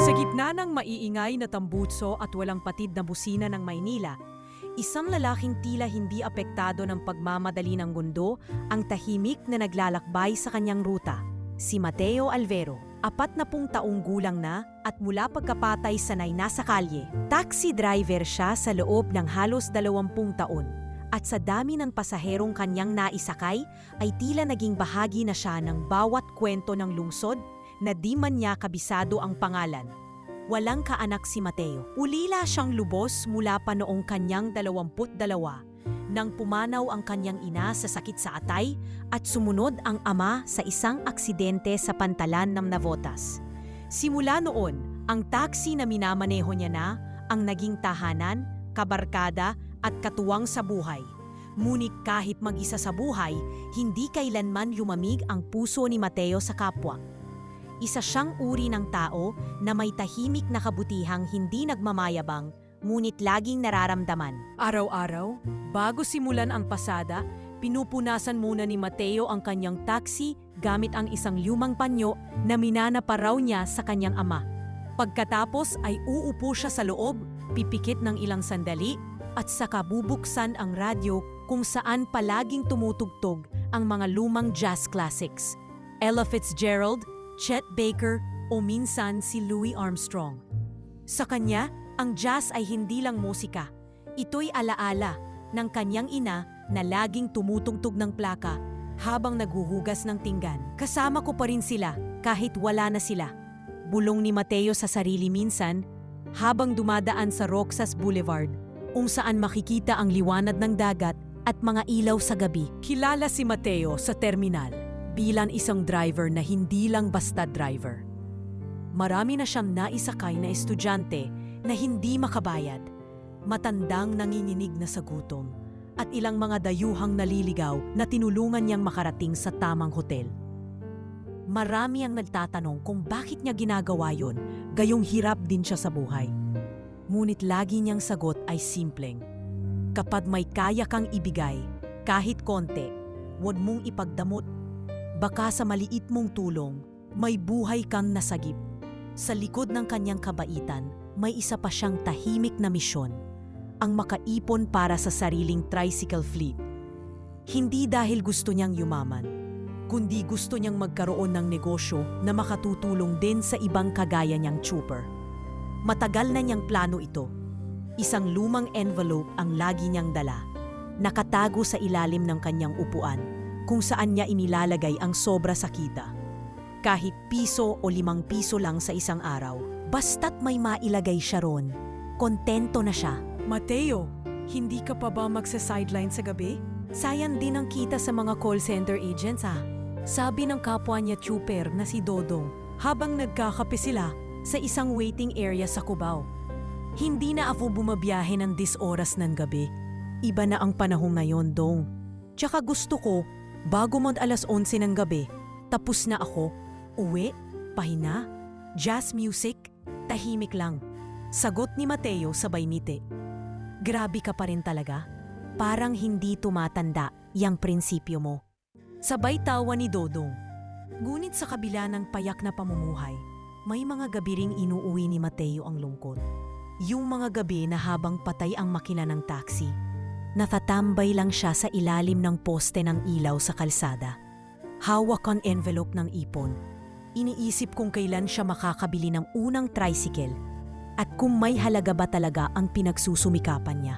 Sa gitna ng maiingay na tambutso at walang patid na busina ng Maynila, isang lalaking tila hindi apektado ng pagmamadali ng mundo ang tahimik na naglalakbay sa kanyang ruta. Si Mateo Alvero, 40 taong gulang na at mula pagkapatay sanay na sa kalye. Taxi driver siya sa loob ng halos 20 taon. At sa dami ng pasaherong kanyang naisakay ay tila naging bahagi na siya ng bawat kwento ng lungsod na di man niya kabisado ang pangalan. Walang kaanak si Mateo. Ulila siyang lubos mula pa noong kanyang 22 nang pumanaw ang kanyang ina sa sakit sa atay at sumunod ang ama sa isang aksidente sa Pantalan ng Navotas. Simula noon, ang taxi na minamaneho niya na ang naging tahanan, kabarkada at katuwang sa buhay. Ngunit kahit mag-isa sa buhay, hindi kailanman lumamig ang puso ni Mateo sa kapwa. Isa siyang uri ng tao na may tahimik na kabutihang hindi nagmamayabang, ngunit laging nararamdaman. Araw-araw, bago simulan ang pasada, pinupunasan muna ni Mateo ang kanyang taxi gamit ang isang lumang panyo na minana pa raw niya sa kanyang ama. Pagkatapos ay uupo siya sa loob, pipikit ng ilang sandali, at saka bubuksan ang radyo kung saan palaging tumutugtog ang mga lumang jazz classics. Ella Fitzgerald, Chet Baker o minsan si Louis Armstrong. Sa kanya, ang jazz ay hindi lang musika. Ito'y alaala ng kanyang ina na laging tumutugtog ng plaka habang naghuhugas ng pinggan. Kasama ko pa rin sila kahit wala na sila. Bulong ni Mateo sa sarili minsan habang dumadaan sa Roxas Boulevard kung saan makikita ang liwanag ng dagat at mga ilaw sa gabi. Kilala si Mateo sa terminal bilang isang driver na hindi lang basta driver. Marami na siyang naisakay na estudyante na hindi makabayad, matandang nanginginig na sa gutom, at ilang mga dayuhang naliligaw na tinulungan niyang makarating sa tamang hotel. Marami ang nagtatanong kung bakit niya ginagawa yon, gayong hirap din siya sa buhay. Ngunit lagi niyang sagot ay simpleng, kapag may kaya kang ibigay, kahit konti, huwag mong ipagdamot. Baka sa maliit mong tulong, may buhay kang nasagip. Sa likod ng kanyang kabaitan, may isa pa siyang tahimik na misyon, ang makaipon para sa sariling tricycle fleet. Hindi dahil gusto niyang yumaman, kundi gusto niyang magkaroon ng negosyo na makatutulong din sa ibang kagaya niyang trooper. Matagal na niyang plano ito. Isang lumang envelope ang lagi niyang dala, nakatago sa ilalim ng kanyang upuan, kung saan niya inilalagay ang sobra sa kita. Kahit piso o 5 piso lang sa isang araw, basta't may mailagay siya ron, kontento na siya. Mateo, hindi ka pa ba magsa-sideline sa gabi? Sayang din ang kita sa mga call center agents Sabi ng kapwa niya trooper na si Dodong habang nagkakape sila sa isang waiting area sa Cubao. Hindi na ako bumabiyahe ng 10 oras ng gabi. Iba na ang panahon ngayon, Dong. Tsaka gusto ko, bago mag 11 ng gabi, tapos na ako. Uwi, pahinga, jazz music, tahimik lang. Sagot ni Mateo sabay ngiti. Grabe ka pa rin talaga. Parang hindi tumatanda yang prinsipyo mo. Sabay tawa ni Dodong. Ngunit sa kabila ng payak na pamumuhay, may mga gabi ring inuuwi ni Mateo ang lungkot. Yung mga gabi na habang patay ang makina ng taxi, natatambay lang siya sa ilalim ng poste ng ilaw sa kalsada. Hawak ang envelope ng ipon. Iniisip kung kailan siya makakabili ng unang tricycle at kung may halaga ba talaga ang pinagsusumikapan niya.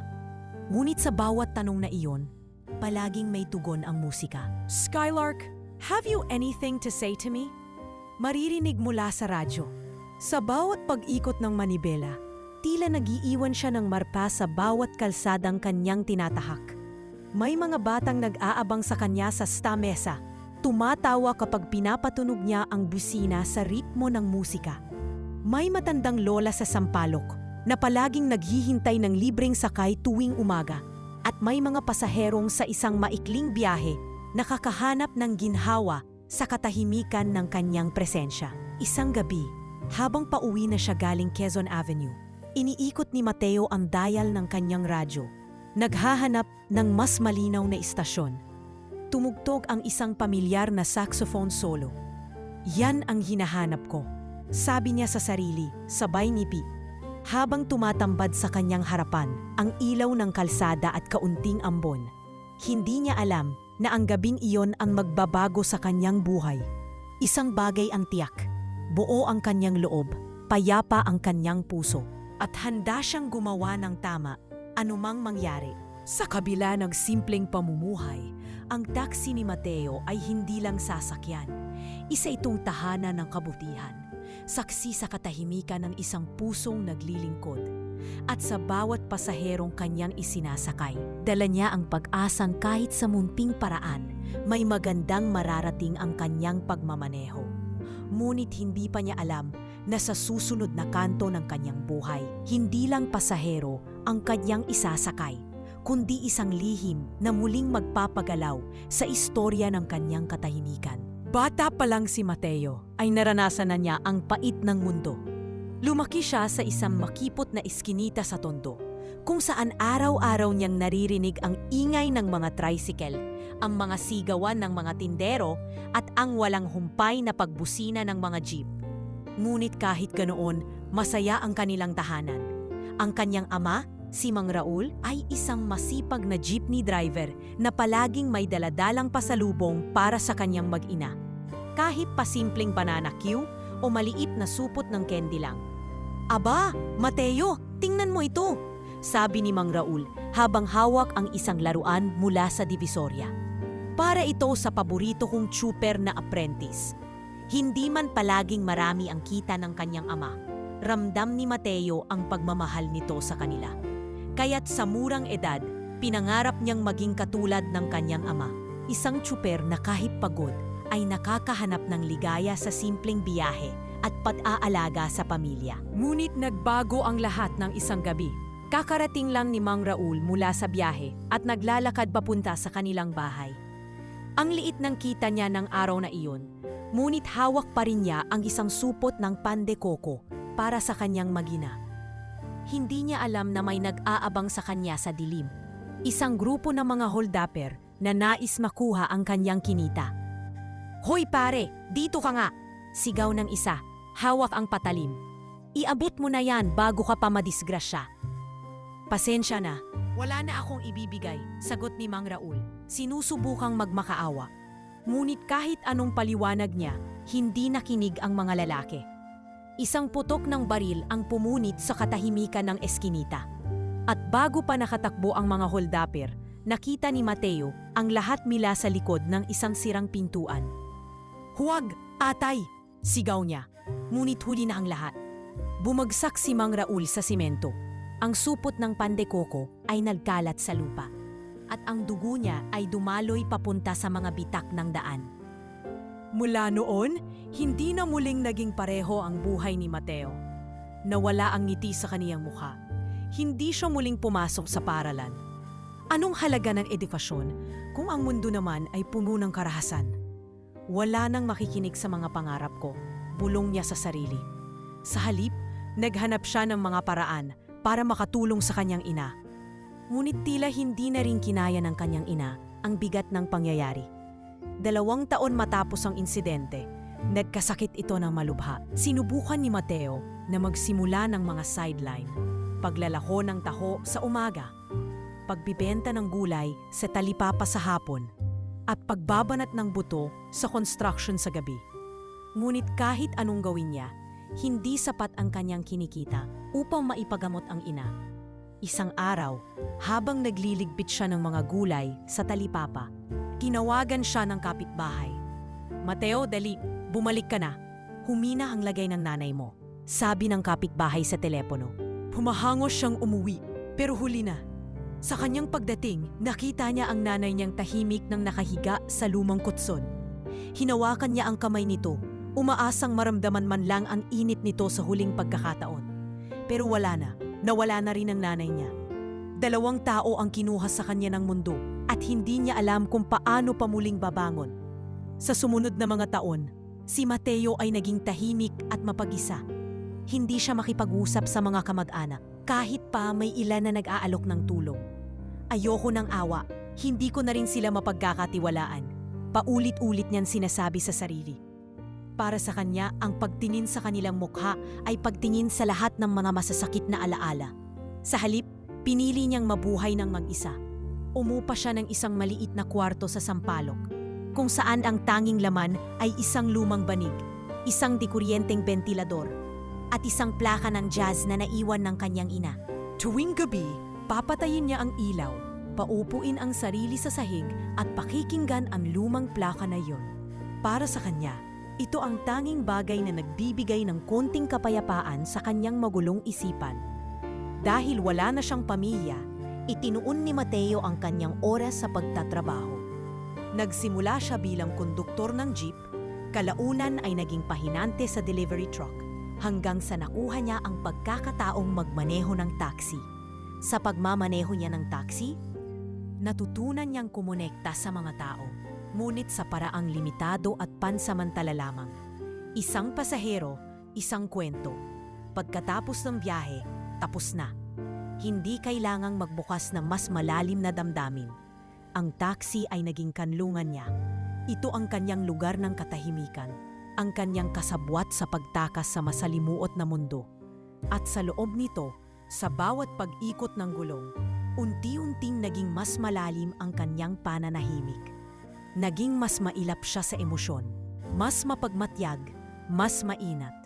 Ngunit sa bawat tanong na iyon, palaging may tugon ang musika. Skylark, have you anything to say to me? Maririnig mula sa radyo. Sa bawat pag-ikot ng manibela, tila nagiiwan siya ng marpa sa bawat kalsadang kanyang tinatahak. May mga batang nag-aabang sa kanya sa stamesa, tumatawa kapag pinapatunog niya ang busina sa ritmo ng musika. May matandang lola sa Sampaloc na palaging naghihintay ng libreng sakay tuwing umaga, at may mga pasaherong sa isang maikling biyahe nakakahanap ng ginhawa sa katahimikan ng kanyang presensya. Isang gabi, habang pauwi na siya galing Quezon Avenue, iniikot ni Mateo ang dial ng kanyang radyo, naghahanap ng mas malinaw na istasyon. tumugtog ang isang pamilyar na saxophone solo. Yan ang hinahanap ko, sabi niya sa sarili, sabay nipi. Habang tumatambad sa kanyang harapan ang ilaw ng kalsada at kaunting ambon, hindi niya alam na ang gabing iyon ang magbabago sa kanyang buhay. Isang bagay ang tiyak, buo ang kanyang loob, payapa ang kanyang puso, at handa siyang gumawa ng tama, anumang mangyari. Sa kabila ng simpleng pamumuhay, ang taxi ni Mateo ay hindi lang sasakyan. Isa itong tahanan ng kabutihan, saksi sa katahimikan ng isang pusong naglilingkod. At sa bawat pasaherong kanyang isinasakay, dala niya ang pag-asang kahit sa munting paraan, may magandang mararating ang kanyang pagmamaneho. Ngunit hindi pa niya alam na sa susunod na kanto ng kanyang buhay, hindi lang pasahero ang kanyang isasakay, kundi isang lihim na muling magpapagalaw sa istorya ng kanyang katahimikan. Bata pa lang si Mateo ay naranasan na niya ang pait ng mundo. Lumaki siya sa isang makipot na iskinita sa Tondo, kung saan araw-araw niyang naririnig ang ingay ng mga tricycle, ang mga sigawan ng mga tindero at ang walang humpay na pagbusina ng mga jeep. Ngunit kahit ganoon, masaya ang kanilang tahanan. Ang kanyang ama, si Mang Raul, ay isang masipag na jeepney driver na palaging may daladalang pasalubong para sa kanyang mag-ina. Kahit pasimpleng banana cue o maliit na supot ng candy lang. Aba, Mateo, tingnan mo ito, sabi ni Mang Raul habang hawak ang isang laruan mula sa divisorya. Para ito sa paborito kong chuper na apprentice. Hindi man palaging marami ang kita ng kanyang ama, ramdam ni Mateo ang pagmamahal nito sa kanila. Kaya't sa murang edad, pinangarap niyang maging katulad ng kanyang ama. Isang chuper na kahit pagod ay nakakahanap ng ligaya sa simpleng biyahe at pag-aalaga sa pamilya. Ngunit nagbago ang lahat ng isang gabi. Kakarating lang ni Mang Raul mula sa biyahe at naglalakad papunta sa kanilang bahay. Ang liit ng kita niya ng araw na iyon, ngunit hawak pa rin niya ang isang supot ng pan de coco para sa kanyang mag-ina. Hindi niya alam na may nag-aabang sa kanya sa dilim. Isang grupo ng mga holdapper na nais makuha ang kanyang kinita. "Hoy pare, dito ka nga!" Sigaw ng isa, hawak ang patalim. "Iabot mo na yan bago ka pa madisgrasya." "Pasensya na, wala na akong ibibigay," sagot ni Mang Raul, sinusubukang magmakaawa. Ngunit kahit anong paliwanag niya, hindi nakinig ang mga lalaki. Isang putok ng baril ang pumunit sa katahimikan ng eskinita. At bago pa nakatakbo ang mga holdapper, nakita ni Mateo ang lahat mula sa likod ng isang sirang pintuan. "Huwag, atay!" sigaw niya. Ngunit huli na ang lahat. Bumagsak si Mang Raul sa simento. Ang supot ng pan de coco ay nagkalat sa lupa. At ang dugo niya ay dumaloy papunta sa mga bitak ng daan. Mula noon, hindi na muling naging pareho ang buhay ni Mateo. Nawala ang ngiti sa kaniyang mukha. Hindi siya muling pumasok sa paaralan. Anong halaga ng edukasyon kung ang mundo naman ay puno ng karahasan? Wala nang makikinig sa mga pangarap ko, bulong niya sa sarili. Sa halip, naghanap siya ng mga paraan para makatulong sa kanyang ina. Ngunit tila hindi na rin kinaya ng kanyang ina ang bigat ng pangyayari. 2 taon matapos ang insidente, nagkasakit ito ng malubha. Sinubukan ni Mateo na magsimula ng mga sideline. Paglalako ng taho sa umaga, pagbibenta ng gulay sa talipapa sa hapon, at pagbabanat ng buto sa construction sa gabi. Ngunit kahit anong gawin niya, hindi sapat ang kanyang kinikita upang maipagamot ang ina. Isang araw, habang nagliligpit siya ng mga gulay sa talipapa, tinawagan siya ng kapitbahay. "Mateo, dali, bumalik ka na. Humina ang lagay ng nanay mo," sabi ng kapitbahay sa telepono. Humahangos siyang umuwi, pero huli na. Sa kanyang pagdating, nakita niya ang nanay niyang tahimik nang nakahiga sa lumang kutson. Hinawakan niya ang kamay nito, umaasang maramdaman man lang ang init nito sa huling pagkakataon. Pero wala na, nawala na rin ang nanay niya. 2 tao ang kinuha sa kanya ng mundo at hindi niya alam kung paano pa muling babangon. Sa sumunod na mga taon, si Mateo ay naging tahimik at mapag-isa. Hindi siya makipag-usap sa mga kamag-anak, kahit pa may ilan na nag-aalok ng tulong. "Ayoko ng awa," Hindi ko na rin sila mapagkakatiwalaan. Paulit-ulit niyan sinasabi sa sarili. Para sa kanya, ang pagtingin sa kanilang mukha ay pagtingin sa lahat ng mga masasakit na alaala. Sa halip, pinili niyang mabuhay ng mag-isa. Umupa siya ng isang maliit na kwarto sa Sampaloc, kung saan ang tanging laman ay isang lumang banig, isang dikuryenteng bentilador, at isang plaka ng jazz na naiwan ng kanyang ina. Tuwing gabi, papatayin niya ang ilaw, paupuin ang sarili sa sahig at pakikinggan ang lumang plaka na iyon. Para sa kanya, ito ang tanging bagay na nagbibigay ng konting kapayapaan sa kanyang magulong isipan. Dahil wala na siyang pamilya, itinuon ni Mateo ang kanyang oras sa pagtatrabaho. Nagsimula siya bilang konduktor ng jeep, kalaunan ay naging pahinante sa delivery truck, hanggang sa nakuha niya ang pagkakataong magmaneho ng taxi. Sa pagmamaneho niya ng taxi, natutunan niyang kumonekta sa mga tao, ngunit sa paraang limitado at pansamantala lamang. Isang pasahero, isang kwento. Pagkatapos ng biyahe, tapos na. Hindi kailangang magbukas ng mas malalim na damdamin. Ang taxi ay naging kanlungan niya. Ito ang kanyang lugar ng katahimikan, ang kanyang kasabwat sa pagtakas sa masalimuot na mundo. At sa loob nito, sa bawat pag-ikot ng gulong, unti-unting naging mas malalim ang kanyang pananahimik. Naging mas mailap siya sa emosyon, mas mapagmatyag, mas mainat.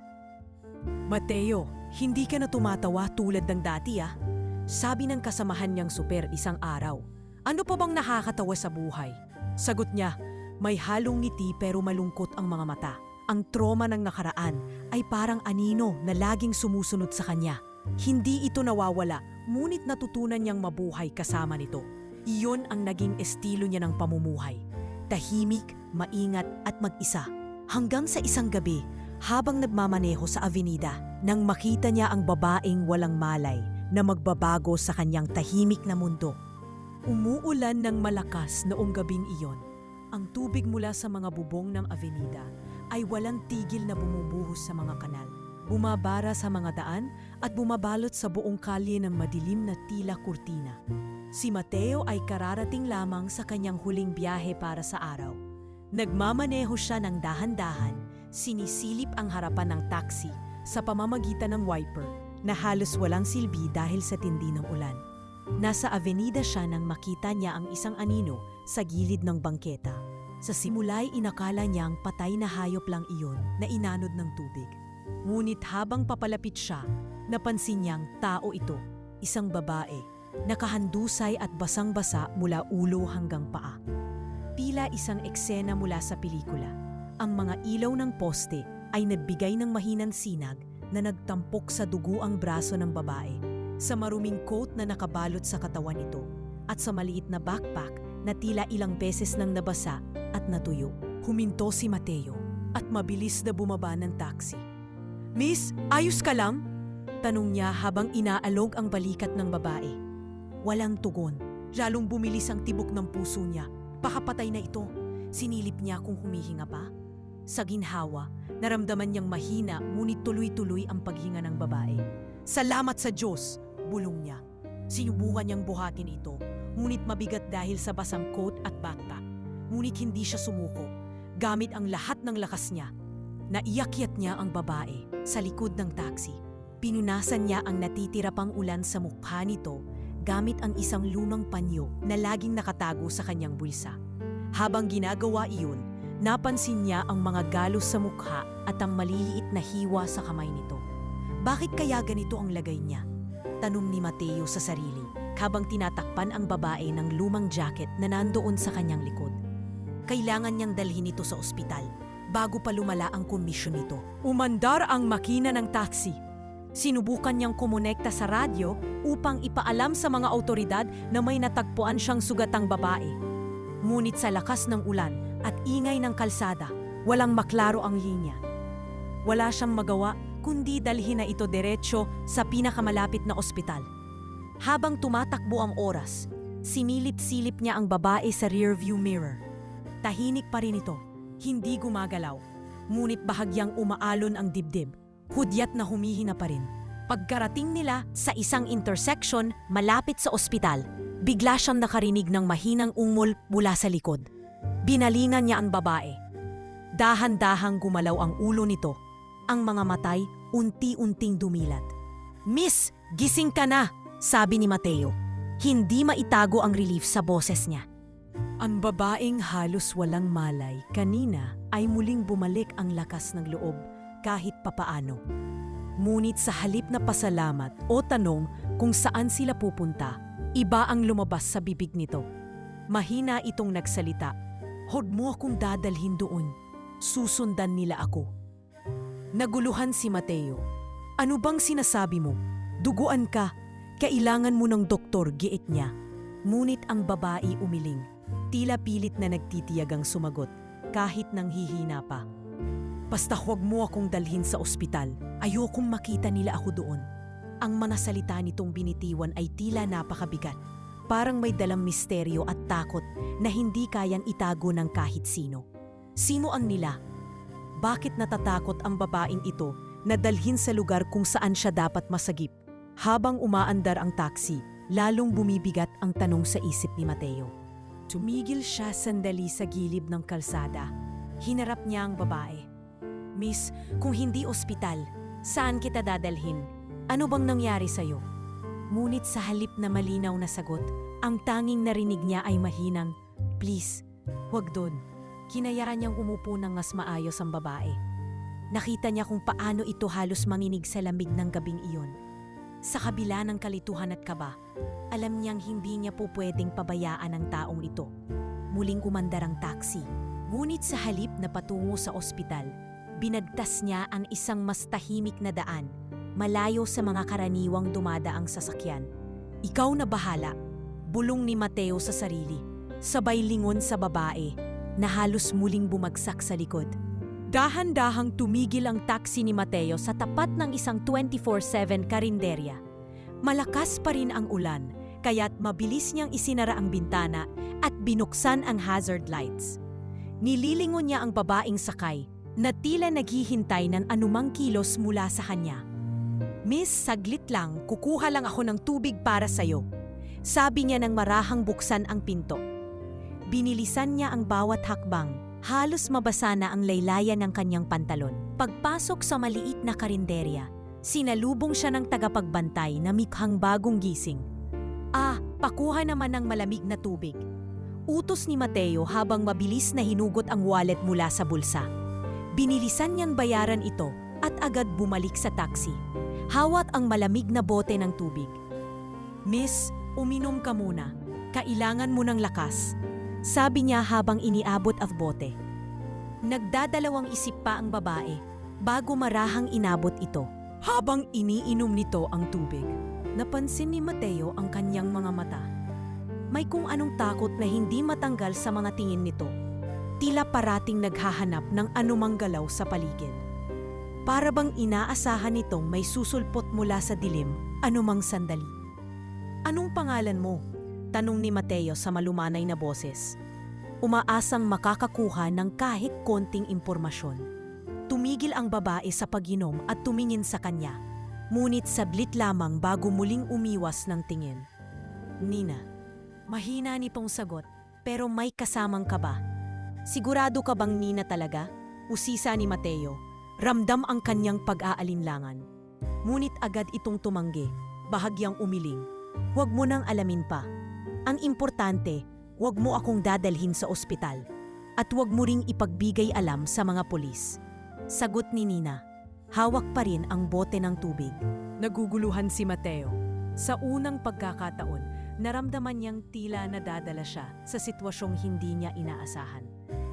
Mateo, hindi ka na tumatawa tulad ng dati ah. Sabi ng kasamahan niyang super isang araw. Ano pa bang nakakatawa sa buhay? Sagot niya, may halong ngiti pero malungkot ang mga mata. Ang trauma ng nakaraan ay parang anino na laging sumusunod sa kanya. Hindi ito nawawala, ngunit natutunan niyang mabuhay kasama nito. Iyon ang naging estilo niya ng pamumuhay. Tahimik, maingat at mag-isa. Hanggang sa isang gabi, habang nagmamaneho sa avenida, nang makita niya ang babaeng walang malay na magbabago sa kanyang tahimik na mundo. Umuulan ng malakas noong gabing iyon. Ang tubig mula sa mga bubong ng avenida ay walang tigil na bumubuhos sa mga kanal. Bumabara sa mga daan at bumabalot sa buong kalye ng madilim na tila kurtina. Si Mateo ay kararating lamang sa kanyang huling biyahe para sa araw. Nagmamaneho siya ng dahan-dahan, sinisilip ang harapan ng taxi sa pamamagitan ng wiper na halos walang silbi dahil sa tindi ng ulan. Nasa avenida siya nang makita niya ang isang anino sa gilid ng bangketa. Sa simula'y inakala niyang patay na hayop lang iyon na inanod ng tubig. Ngunit habang papalapit siya, napansin niyang tao ito, isang babae, nakahandusay at basang-basa mula ulo hanggang paa. Tila isang eksena mula sa pelikula. Ang mga ilaw ng poste ay nagbigay ng mahinang sinag na nagtampok sa dugo ang braso ng babae, sa maruming coat na nakabalot sa katawan nito, at sa maliit na backpack na tila ilang beses nang nabasa at natuyo. Huminto si Mateo at mabilis na bumaba ng taxi. "Miss, ayos ka lang?" tanong niya habang inaalog ang balikat ng babae. Walang tugon. Lalong bumilis ang tibok ng puso niya. Baka patay na ito. Sinilip niya kung humihinga pa. Sa ginhawa, naramdaman niyang mahina ngunit tuloy-tuloy ang paghinga ng babae. "Salamat sa Diyos!" bulong niya. Sinubukan niyang buhatin ito, ngunit mabigat dahil sa basang coat at backpack. Ngunit hindi siya sumuko. Gamit ang lahat ng lakas niya, naiakyat niya ang babae sa likod ng taxi. Pinunasan niya ang natitira pang ulan sa mukha nito gamit ang isang lumang panyo na laging nakatago sa kanyang bulsa. Habang ginagawa iyon, napansin niya ang mga galos sa mukha at ang maliliit na hiwa sa kamay nito. Bakit kaya ganito ang lagay niya? Tanong ni Mateo sa sarili habang tinatakpan ang babae ng lumang jacket na nandoon sa kanyang likod. Kailangan niyang dalhin ito sa ospital bago pa lumala ang kondisyon nito. Umandar ang makina ng taxi. Sinubukan niyang kumonekta sa radyo upang ipaalam sa mga awtoridad na may natagpuan siyang sugatang babae. Ngunit sa lakas ng ulan at ingay ng kalsada, walang maklaro ang linya. Wala siyang magawa kundi dalhin na ito diretsyo sa pinakamalapit na ospital. Habang tumatakbo ang oras, sinilip-silip niya ang babae sa rearview mirror. Tahimik pa rin ito, hindi gumagalaw, ngunit bahagyang umaalon ang dibdib, hudyat na humihina pa rin. Pagkarating nila sa isang intersection malapit sa ospital, Bigla siyang nakarinig ng mahinang ungol mula sa likod. Binalingan niya ang babae. Dahan-dahang gumalaw ang ulo nito. Ang mga matay unti-unting dumilat. "Miss, gising ka na!" sabi ni Mateo. Hindi maitago ang relief sa boses niya. Ang babaeng halos walang malay kanina ay muling bumalik ang lakas ng loob kahit papaano. Ngunit sa halip na pasalamat o tanong kung saan sila pupunta, iba ang lumabas sa bibig nito. Mahina itong nagsalita. "Huwag mo akong dadalhin doon. Susundan nila ako." Naguluhan si Mateo. "Ano bang sinasabi mo? Duguan ka. Kailangan mo ng doktor," giit niya. Ngunit ang babae umiling. Tila pilit na nagtitiyagang sumagot, kahit nang hihina pa. "Basta huwag mo akong dalhin sa ospital. Ayokong makita nila ako doon." Ang mga salita nitong binitiwan ay tila napakabigat. Parang may dalang misteryo at takot na hindi kayang itago ng kahit sino. Sino ang nila? Bakit natatakot ang babaeng ito na dalhin sa lugar kung saan siya dapat masagip? Habang umaandar ang taxi, lalong bumibigat ang tanong sa isip ni Mateo. Tumigil siya sandali sa gilid ng kalsada. Hinarap niya ang babae. "Miss, kung hindi ospital, saan kita dadalhin? Ano bang nangyari sa'yo?" Ngunit sa halip na malinaw na sagot, ang tanging narinig niya ay mahinang, "Please, huwag doon." Kinayaran niyang umupo ng mas maayos ang babae. Nakita niya kung paano ito halos manginig sa lamig ng gabing iyon. Sa kabila ng kalituhan at kaba, alam niyang hindi niya po pwedeng pabayaan ang taong ito. Muling umandar ang taxi. Ngunit sa halip na patungo sa ospital, binagtas niya ang isang mas tahimik na daan, malayo sa mga karaniwang dumadaang sasakyan. "Ikaw na bahala," bulong ni Mateo sa sarili. Sabay lingon sa babae, na halos muling bumagsak sa likod. Dahan-dahang tumigil ang taxi ni Mateo sa tapat ng isang 24/7 karinderya. Malakas pa rin ang ulan, kaya't mabilis niyang isinara ang bintana at binuksan ang hazard lights. Nililingon niya ang babaeng sakay na tila naghihintay ng anumang kilos mula sa kanya. "Miss, saglit lang, kukuha lang ako ng tubig para sa'yo," sabi niya nang marahang buksan ang pinto. Binilisan niya ang bawat hakbang, halos mabasa na ang laylayan ng kanyang pantalon. Pagpasok sa maliit na karinderya, sinalubong siya ng tagapagbantay na mikhang bagong gising. Pakuha naman ng malamig na tubig." Utos ni Mateo habang mabilis na hinugot ang wallet mula sa bulsa. Binilisan niyang bayaran ito at agad bumalik sa taxi. Hawat ang malamig na bote ng tubig. "Miss, uminom ka muna. Kailangan mo ng lakas," sabi niya habang iniabot ang bote. Nagdadalawang isip pa ang babae bago marahang inabot ito. Habang iniinom nito ang tubig, napansin ni Mateo ang kanyang mga mata. May kung anong takot na hindi matanggal sa mga tingin nito. Tila parating naghahanap ng anumang galaw sa paligid. Para bang inaasahan nitong may susulpot mula sa dilim anumang sandali. "Anong pangalan mo?" tanong ni Mateo sa malumanay na boses. Umaasang makakakuha ng kahit konting impormasyon. Tumigil ang babae sa pag-inom at tumingin sa kanya. Ngunit sablit lamang bago muling umiwas ng tingin. "Nina." Mahina nitong sagot, pero may kasamang kaba. "Sigurado ka bang Nina talaga?" usisa ni Mateo. Ramdam ang kanyang pag-aalinlangan. Ngunit agad itong tumanggi, bahagyang umiling. "Huwag mo nang alamin pa. Ang importante, huwag mo akong dadalhin sa ospital. At huwag mo ring ipagbigay alam sa mga pulis." Sagot ni Nina. Hawak pa rin ang bote ng tubig. Naguguluhan si Mateo. Sa unang pagkakataon, naramdaman niyang tila nadadala siya sa sitwasyong hindi niya inaasahan.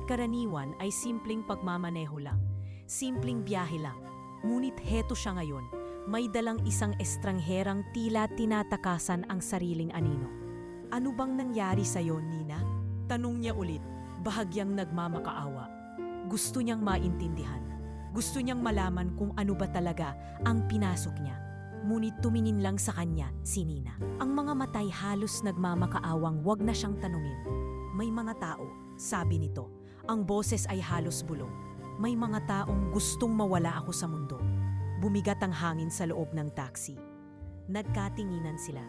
Karaniwan ay simpleng pagmamaneho lang, simpleng biyahe lang. Ngunit heto siya ngayon, may dalang isang estrangherang tila tinatakasan ang sariling anino. "Ano bang nangyari sa'yo, Nina?" tanong niya ulit, bahagyang nagmamakaawa. Gusto niyang maintindihan. Gusto niyang malaman kung ano ba talaga ang pinasok niya. Ngunit tumingin lang sa kanya si Nina. Ang mga matay halos nagmamakaawang wag na siyang tanungin. "May mga tao," sabi nito. Ang boses ay halos bulong. "May mga taong gustong mawala ako sa mundo." Bumigat ang hangin sa loob ng taxi. Nagkatinginan sila.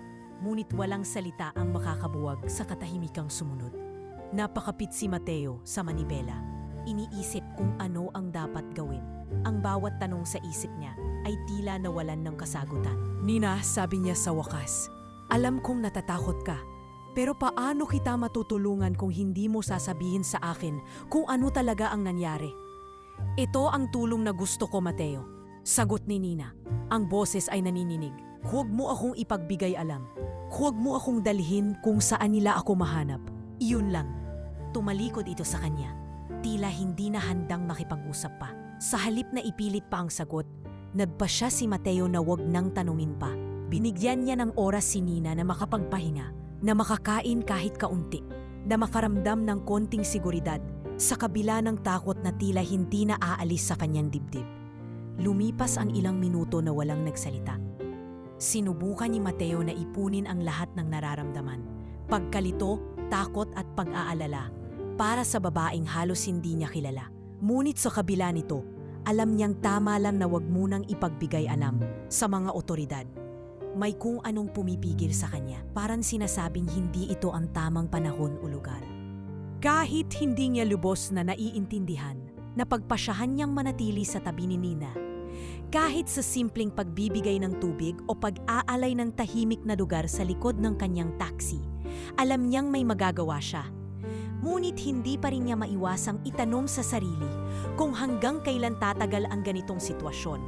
ngunit walang salita ang makakabuwag sa katahimikang sumunod. Napakapit si Mateo sa manibela. Iniisip kung ano ang dapat gawin. Ang bawat tanong sa isip niya ay tila nawalan ng kasagutan. Nina, sabi niya sa wakas, alam kong natatakot ka, pero paano kita matutulungan kung hindi mo sasabihin sa akin kung ano talaga ang nangyari? Ito ang tulong na gusto ko, Mateo. Sagot ni Nina. Ang boses ay nanininig. Huwag mo akong ipagbigay alam. Huwag mo akong dalhin kung saan nila ako mahanap. Iyon lang. Tumalikod ito sa kanya. Tila hindi na handang makipag-usap pa. Sa halip na ipilit pa ang sagot, nagpasya si Mateo na wag nang tanungin pa. Binigyan niya ng oras si Nina na makapagpahinga, na makakain kahit kaunti, na makaramdam ng konting seguridad sa kabila ng takot na tila hindi na aalis sa kanyang dibdib. Lumipas ang ilang minuto na walang nagsalita. Sinubukan ni Mateo na ipunin ang lahat ng nararamdaman. Pagkalito, takot at pag-aalala para sa babaeng halos hindi niya kilala. Ngunit sa kabila nito, alam niyang tama lang na wag munang ipagbigay alam sa mga otoridad. May kung anong pumipigil sa kanya, parang sinasabing hindi ito ang tamang panahon o lugar. Kahit hindi niya lubos na naiintindihan, napagpasyahan niyang manatili sa tabi ni Nina. Kahit sa simpleng pagbibigay ng tubig o pag-aalay ng tahimik na lugar sa likod ng kanyang taxi, alam niyang may magagawa siya. Ngunit hindi pa rin niya maiwasang itanong sa sarili kung hanggang kailan tatagal ang ganitong sitwasyon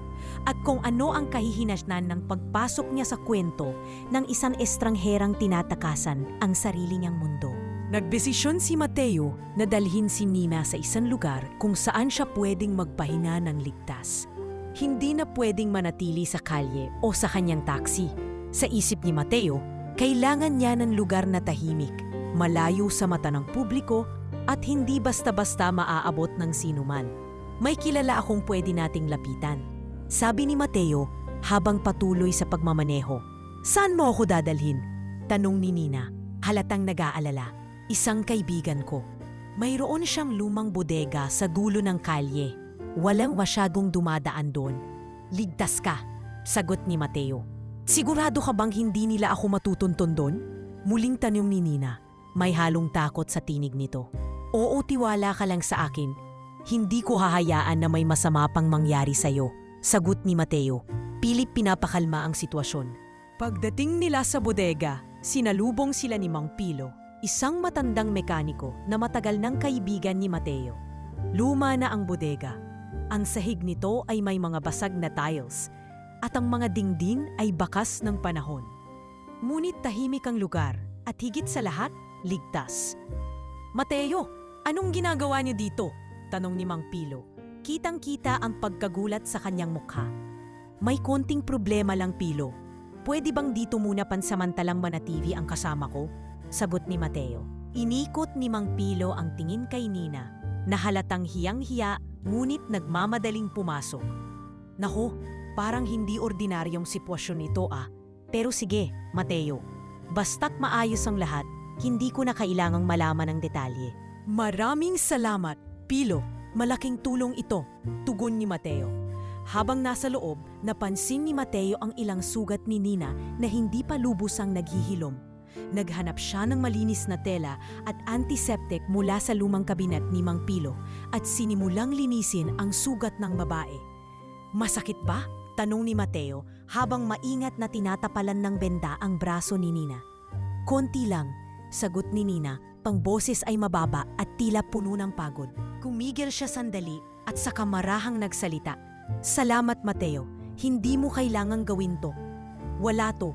at kung ano ang kahihinatnan ng pagpasok niya sa kwento ng isang estrangherang tinatakasan ang sarili niyang mundo. Nagdesisyon si Mateo na dalhin si Nina sa isang lugar kung saan siya pwedeng magpahinga ng ligtas. Hindi na pwedeng manatili sa kalye o sa kanyang taxi. Sa isip ni Mateo, kailangan niya ng lugar na tahimik, malayo sa mata ng publiko at hindi basta-basta maaabot ng sinuman. May kilala akong pwede nating lapitan, sabi ni Mateo habang patuloy sa pagmamaneho. Saan mo ako dadalhin? Tanong ni Nina, halatang nag-aalala. Isang kaibigan ko. Mayroon siyang lumang bodega sa dulo ng kalye. Walang masyadong dumadaan doon. Ligtas ka, sagot ni Mateo. Sigurado ka bang hindi nila ako matutuntun doon? Muling tanong ni Nina. May halong takot sa tinig nito. Oo, tiwala ka lang sa akin. Hindi ko hahayaan na may masama pang mangyari sa'yo, sagot ni Mateo. Pilit pinapakalma ang sitwasyon. Pagdating nila sa bodega, sinalubong sila ni Mang Pilo, isang matandang mekaniko na matagal ng kaibigan ni Mateo. Luma na ang bodega. Ang sahig nito ay may mga basag na tiles at ang mga dingding ay bakas ng panahon. Ngunit tahimik ang lugar at higit sa lahat, ligtas. Mateo, anong ginagawa niyo dito? Tanong ni Mang Pilo. Kitang-kita ang pagkagulat sa kanyang mukha. May konting problema lang, Pilo. Pwede bang dito muna pansamantalang manatili ang kasama ko? Sagot ni Mateo. Inikot ni Mang Pilo ang tingin kay Nina na halatang hiyang-hiya ngunit nagmamadaling pumasok. Nako, parang hindi ordinaryong sitwasyon ito Pero sige, Mateo, basta't maayos ang lahat, hindi ko na kailangang malaman ang detalye. Maraming salamat, Pilo. Malaking tulong ito, tugon ni Mateo. Habang nasa loob, napansin ni Mateo ang ilang sugat ni Nina na hindi pa lubusang naghihilom. Naghanap siya ng malinis na tela at antiseptic mula sa lumang kabinet ni Mang Pilo at sinimulang linisin ang sugat ng babae. Masakit ba? Tanong ni Mateo habang maingat na tinatapalan ng benda ang braso ni Nina. Konti lang, sagot ni Nina, pangboses ay mababa at tila puno ng pagod. Kumigil siya sandali at saka marahang nagsalita. Salamat, Mateo. Hindi mo kailangang gawin to. Wala to.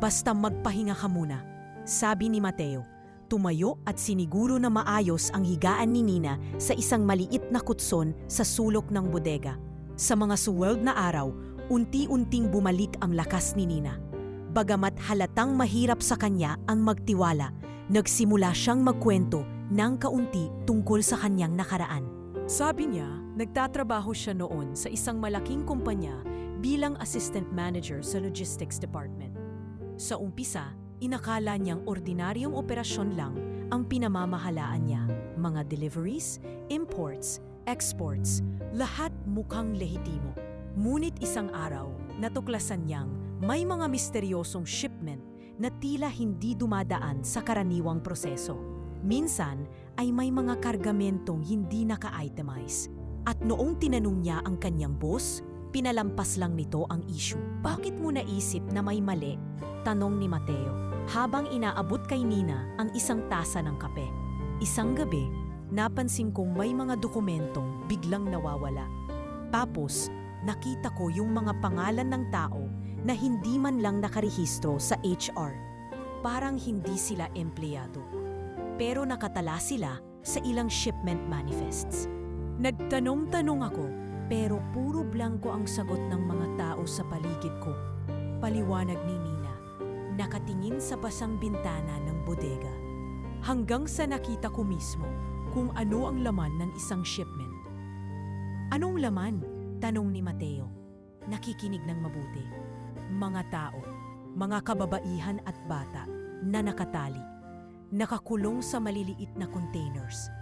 Basta magpahinga ka muna. Sabi ni Mateo. Tumayo at siniguro na maayos ang higaan ni Nina sa isang maliit na kutson sa sulok ng bodega. Sa mga suweld na araw, unti-unting bumalik ang lakas ni Nina. Bagamat halatang mahirap sa kanya ang magtiwala, nagsimula siyang magkwento ng kaunti tungkol sa kanyang nakaraan. Sabi niya, nagtatrabaho siya noon sa isang malaking kumpanya bilang assistant manager sa logistics department. Sa umpisa, inakala niyang ordinaryong operasyon lang ang pinamamahalaan niya. Mga deliveries, imports, exports, lahat mukhang lehitimo. Ngunit isang araw, natuklasan niyang may mga misteryosong shipment na tila hindi dumadaan sa karaniwang proseso. Minsan ay may mga kargamentong hindi naka-itemize. At noong tinanong niya ang kanyang boss, pinalampas lang nito ang issue. Bakit mo naisip na may mali? Tanong ni Mateo, habang inaabot kay Nina ang isang tasa ng kape. Isang gabi, napansin kong may mga dokumentong biglang nawawala. Tapos, nakita ko yung mga pangalan ng tao na hindi man lang nakarehistro sa HR. Parang hindi sila empleyado. Pero nakatala sila sa ilang shipment manifests. Nagtanong-tanong ako, pero puro blanko ang sagot ng mga tao sa paligid ko. Paliwanag ni Nina, nakatingin sa basang bintana ng bodega. Hanggang sa nakita ko mismo kung ano ang laman ng isang shipment. Anong laman? Tanong ni Mateo. Nakikinig ng mabuti. Mga tao, mga kababaihan at bata na nakatali, nakakulong sa maliliit na containers.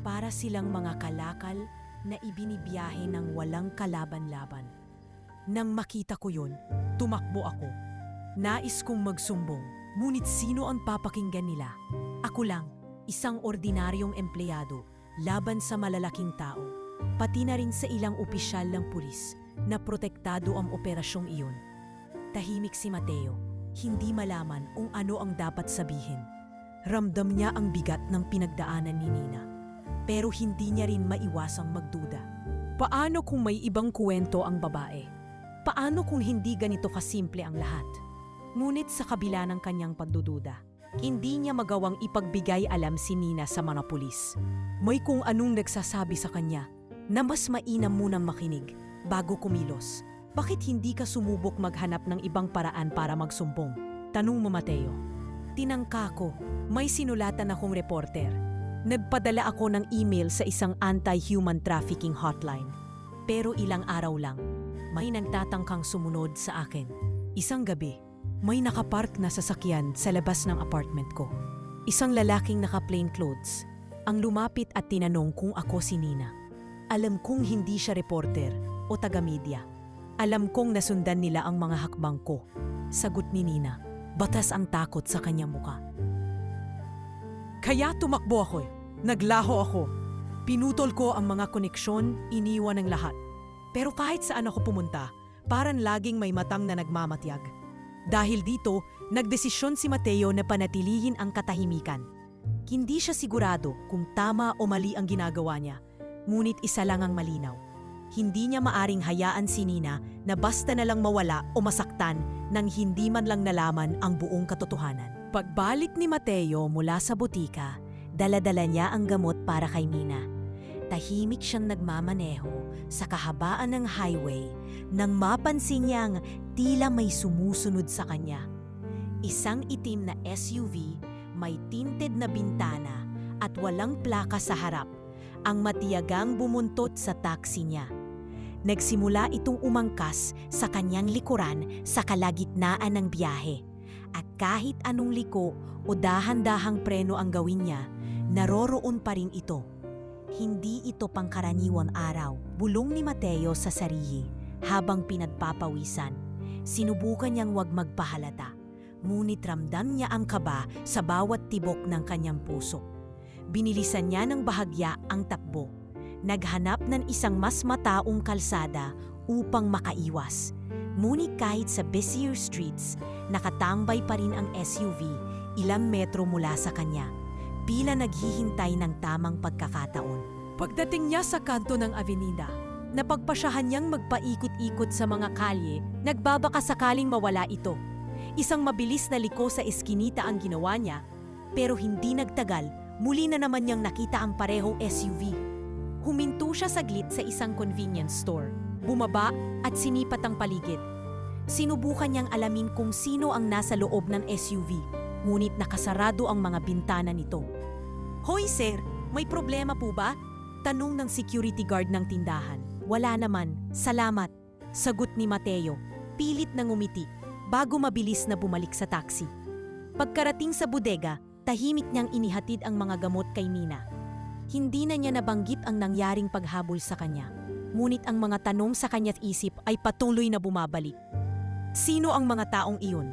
Para silang mga kalakal na ibinibiyahe ng walang kalaban-laban. Nang makita ko yun, tumakbo ako. Nais kong magsumbong, ngunit sino ang papakinggan nila? Ako lang, isang ordinaryong empleyado, laban sa malalaking tao, pati na rin sa ilang opisyal ng pulis na protektado ang operasyong iyon. Tahimik si Mateo, hindi malaman kung ano ang dapat sabihin. Ramdam niya ang bigat ng pinagdaanan ni Nina, pero hindi niya rin maiwasang magduda. Paano kung may ibang kwento ang babae? Paano kung hindi ganito kasimple ang lahat? Ngunit sa kabila ng kanyang pagdududa, hindi niya magawang ipagbigay alam si Nina sa mga pulis. May kung anong nagsasabi sa kanya na mas mainam munang makinig bago kumilos. Bakit hindi ka sumubok maghanap ng ibang paraan para magsumbong? Tanong mo, Mateo. Tinangka ko, may sinulatan akong reporter. Nagpadala ako ng email sa isang anti-human trafficking hotline. Pero ilang araw lang, may nagtatangkang sumunod sa akin. Isang gabi, may nakapark na sasakyan sa labas ng apartment ko. Isang lalaking naka-plain clothes ang lumapit at tinanong kung ako si Nina. Alam kong hindi siya reporter o taga-media. Alam kong nasundan nila ang mga hakbang ko. Sagot ni Nina, batas ang takot sa kanyang muka. Kaya tumakbo ako. Naglaho ako. Pinutol ko ang mga koneksyon, iniwan ang lahat. Pero kahit saan ako pumunta, parang laging may matang na nagmamatyag. Dahil dito, nagdesisyon si Mateo na panatilihin ang katahimikan. Hindi siya sigurado kung tama o mali ang ginagawa niya, ngunit isa lang ang malinaw. Hindi niya maaring hayaan si Nina na basta na lang mawala o masaktan nang hindi man lang nalaman ang buong katotohanan. Pagbalik ni Mateo mula sa butika, dala-dala niya ang gamot para kay Nina. Tahimik siyang nagmamaneho sa kahabaan ng highway nang mapansin niyang tila may sumusunod sa kanya. Isang itim na SUV, may tinted na bintana at walang plaka sa harap, ang matiyagang bumuntot sa taxi niya. Nagsimula itong umangkas sa kanyang likuran sa kalagitnaan ng biyahe. At kahit anong liko o dahan-dahang preno ang gawin niya, naroroon pa rin ito. Hindi ito pangkaraniwang araw, bulong ni Mateo sa sarili habang pinagpapawisan. Sinubukan niyang wag magpahalata, ngunit ramdam niya ang kaba sa bawat tibok ng kanyang puso. Binilisan niya ng bahagya ang takbo. Naghanap ng isang mas mataong kalsada upang makaiwas. Ngunit kahit sa busier streets, nakatambay pa rin ang SUV ilang metro mula sa kanya. Pila naghihintay ng tamang pagkakataon. Pagdating niya sa kanto ng avenida, napagpasyahan niyang magpaikot-ikot sa mga kalye, nagbabaka sakaling mawala ito. Isang mabilis na liko sa eskinita ang ginawa niya, pero hindi nagtagal, muli na naman niyang nakita ang parehong SUV. Huminto siya saglit sa isang convenience store, bumaba at sinipat ang paligid. Sinubukan niyang alamin kung sino ang nasa loob ng SUV, ngunit nakasarado ang mga bintana nito. Hoy sir, may problema po ba? Tanong ng security guard ng tindahan. Wala naman, salamat. Sagot ni Mateo, pilit na ngumiti, bago mabilis na bumalik sa taxi. Pagkarating sa bodega, tahimik niyang inihatid ang mga gamot kay Nina. Hindi na niya nabanggit ang nangyaring paghabol sa kanya. Ngunit ang mga tanong sa kanya't isip ay patuloy na bumabalik. Sino ang mga taong iyon?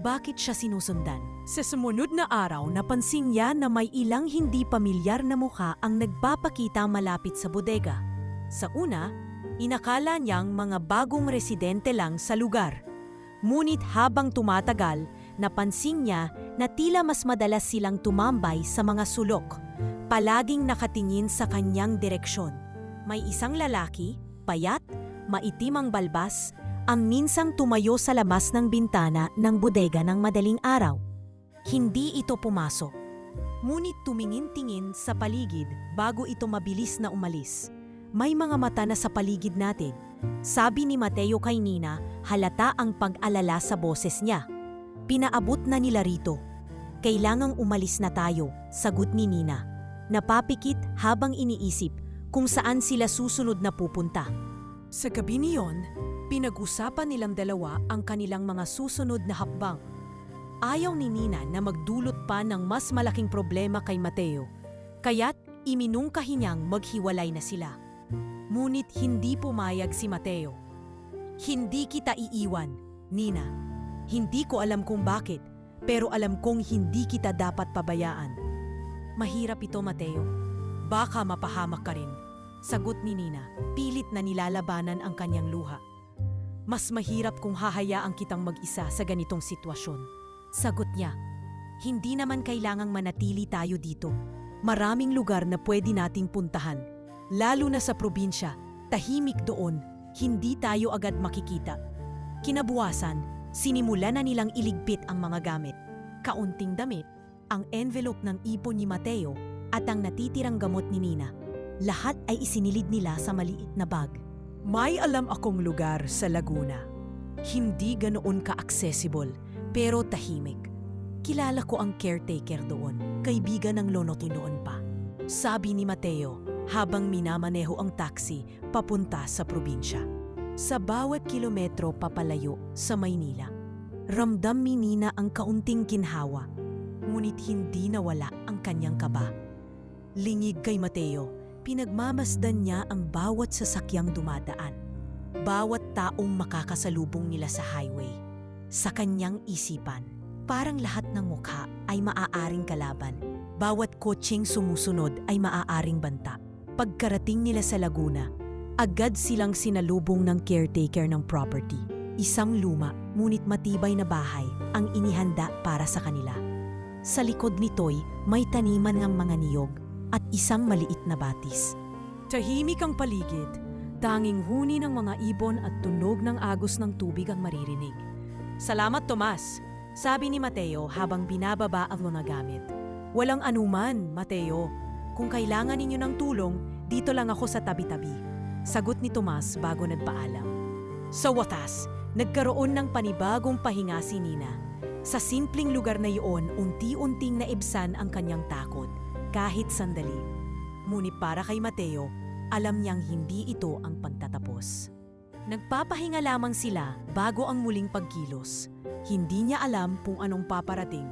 bakit siya sinusundan. Sa sumunod na araw, napansin niya na may ilang hindi pamilyar na mukha ang nagpapakita malapit sa bodega. Sa una, inakala niyang mga bagong residente lang sa lugar. Ngunit habang tumatagal, napansin niya na tila mas madalas silang tumambay sa mga sulok, palaging nakatingin sa kanyang direksyon. May isang lalaki, payat, maitim ang balbas, ang minsang tumayo sa labas ng bintana ng bodega ng madaling araw. Hindi ito pumasok. Ngunit tumingin-tingin sa paligid bago ito mabilis na umalis. May mga mata na sa paligid natin. Sabi ni Mateo kay Nina, halata ang pag-alala sa boses niya. Pinaabot na nila rito. Kailangang umalis na tayo, sagot ni Nina. Napapikit habang iniisip kung saan sila susunod na pupunta. Sa gabi niyon, pinag-usapan nilang dalawa ang kanilang mga susunod na hakbang. Ayaw ni Nina na magdulot pa ng mas malaking problema kay Mateo, kaya't iminungkahi niyang maghiwalay na sila. Ngunit hindi pumayag si Mateo. Hindi kita iiwan, Nina. Hindi ko alam kung bakit, pero alam kong hindi kita dapat pabayaan. Mahirap ito, Mateo. Baka mapahamak ka rin, sagot ni Nina, pilit na nilalabanan ang kanyang luha. Mas mahirap kung hahayaan kitang mag-isa sa ganitong sitwasyon, sagot niya. Hindi naman kailangang manatili tayo dito. Maraming lugar na pwede nating puntahan. Lalo na sa probinsya, tahimik doon, hindi tayo agad makikita. Kinabukasan, sinimula na nilang iligpit ang mga gamit. Kaunting damit, ang envelope ng ipon ni Mateo at ang natitirang gamot ni Nina. Lahat ay isinilid nila sa maliit na bag. May alam akong lugar sa Laguna. Hindi ganoon ka-accessible, pero tahimik. Kilala ko ang caretaker doon, kaibigan ng lolo ko noon pa. Sabi ni Mateo habang minamaneho ang taxi papunta sa probinsya. Sa bawat kilometro papalayo sa Maynila, ramdam ni Nina ang kaunting ginhawa, ngunit hindi nawala ang kanyang kaba. Lingid kay Mateo, pinagmamasdan niya ang bawat sasakyang dumadaan, bawat taong makakasalubong nila sa highway. Sa kanyang isipan, parang lahat ng mukha ay maaaring kalaban. Bawat kotseng sumusunod ay maaaring banta. Pagkarating nila sa Laguna, agad silang sinalubong ng caretaker ng property. Isang luma ngunit matibay na bahay ang inihanda para sa kanila. Sa likod nito'y may taniman ng mga niyog at isang maliit na batis. Tahimik ang paligid, tanging huni ng mga ibon at tunog ng agos ng tubig ang maririnig. Salamat, Tomas, sabi ni Mateo habang binababa ang mga gamit. Walang anuman, Mateo. Kung kailangan ninyo ng tulong, dito lang ako sa tabi-tabi, sagot ni Tomas bago nagpaalam. Sa watas, nagkaroon ng panibagong pahinga si Nina. Sa simpleng lugar na iyon, unti-unting naibsan ang kanyang takot, kahit sandali. Ngunit para kay Mateo, alam niyang hindi ito ang pagtatapos. Nagpapahinga lamang sila bago ang muling pagkilos. Hindi niya alam kung anong paparating,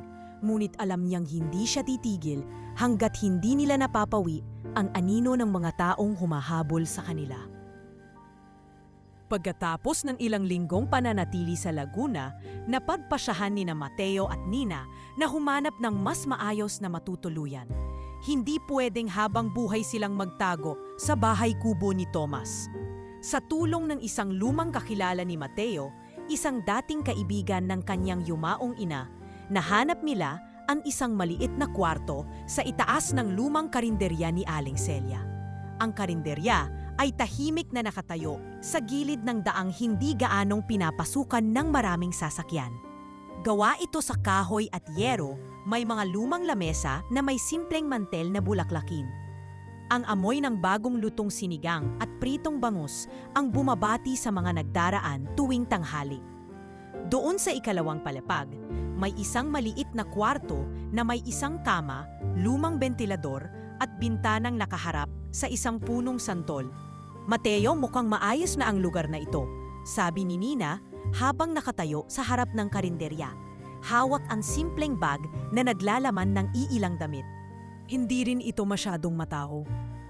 ngunit alam niyang hindi siya titigil hanggat hindi nila napapawi ang anino ng mga taong humahabol sa kanila. Pagkatapos ng ilang linggong pananatili sa Laguna, napagpasyahan ni Mateo at Nina na humanap ng mas maayos na matutuluyan. Hindi pwedeng habang buhay silang magtago sa bahay kubo ni Tomas. Sa tulong ng isang lumang kakilala ni Mateo, isang dating kaibigan ng kanyang yumaong ina, nahanap nila ang isang maliit na kwarto sa itaas ng lumang karinderya ni Aling Celia. Ang karinderya ay tahimik na nakatayo sa gilid ng daang hindi gaanong pinapasukan ng maraming sasakyan. Gawa ito sa kahoy at yero, may mga lumang lamesa na may simpleng mantel na bulaklakin. Ang amoy ng bagong lutong sinigang at pritong bangus ang bumabati sa mga nagdaraan tuwing tanghali. Doon sa ikalawang palapag, may isang maliit na kwarto na may isang kama, lumang bentilador at bintanang nakaharap sa isang punong santol. Mateo, mukhang maayos na ang lugar na ito, sabi ni Nina habang nakatayo sa harap ng karinderya. Hawak ang simpleng bag na naglalaman ng iilang damit. Hindi rin ito masyadong matao.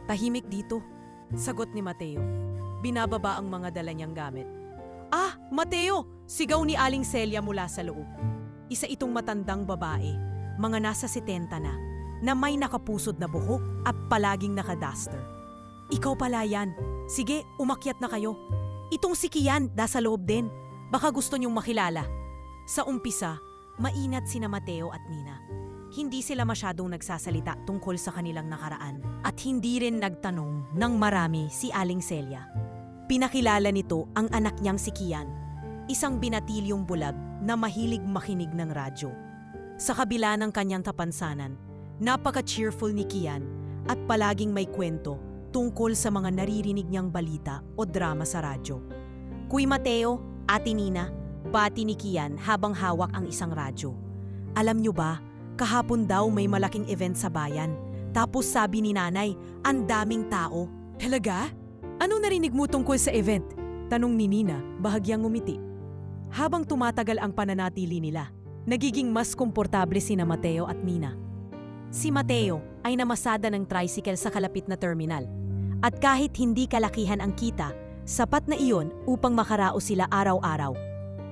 Tahimik dito, sagot ni Mateo. Binababa ang mga dala niyang gamit. Ah, Mateo! Sigaw ni Aling Celia mula sa loob. Isa itong matandang babae, mga nasa 70 na may nakapusod na buhok at palaging nakaduster. Ikaw pala yan. Sige, umakyat na kayo. Itong si Kian, nasa loob din. Baka gusto niyong makilala. Sa umpisa, mainat sina Mateo at Nina. Hindi sila masyadong nagsasalita tungkol sa kanilang nakaraan at hindi rin nagtanong ng marami si Aling Celia. Pinakilala nito ang anak niyang si Kian, isang binatilyong bulag na mahilig makinig ng radyo. Sa kabila ng kanyang kapansanan, napaka-cheerful ni Kian at palaging may kwento tungkol sa mga naririnig niyang balita o drama sa radyo. Kuy Mateo, Ate Nina, bati ni Kian habang hawak ang isang radyo. Alam niyo ba, kahapon daw may malaking event sa bayan. Tapos sabi ni nanay, ang daming tao. Talaga? Anong narinig mo tungkol sa event? Tanong ni Nina, bahagyang ngumiti. Habang tumatagal ang pananatili nila, nagiging mas komportable sina Mateo at Nina. Si Mateo ay namasada ng tricycle sa kalapit na terminal. At kahit hindi kalakihan ang kita, sapat na iyon upang makaraos sila araw-araw.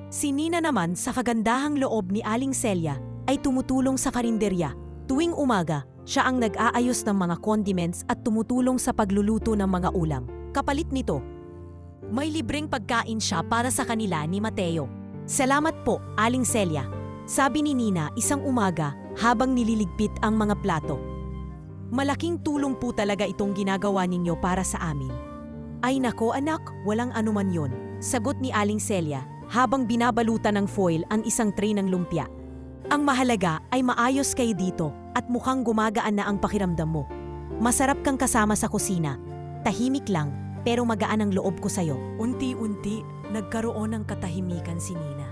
Si Nina naman sa kagandahang loob ni Aling Celia ay tumutulong sa karinderya. Tuwing umaga, siya ang nag-aayos ng mga condiments at tumutulong sa pagluluto ng mga ulam. Kapalit nito, may libreng pagkain siya para sa kanila ni Mateo. Salamat po, Aling Celia, sabi ni Nina isang umaga habang nililigpit ang mga plato. Malaking tulong po talaga itong ginagawa ninyo para sa amin. Ay nako anak, walang anuman yon, sagot ni Aling Celia habang binabalutan ng foil ang isang tray ng lumpia. Ang mahalaga ay maayos kayo dito at mukhang gumagaan na ang pakiramdam mo. Masarap kang kasama sa kusina. Tahimik lang pero magaan ang loob ko sa'yo. Unti-unti, nagkaroon ng katahimikan si Nina.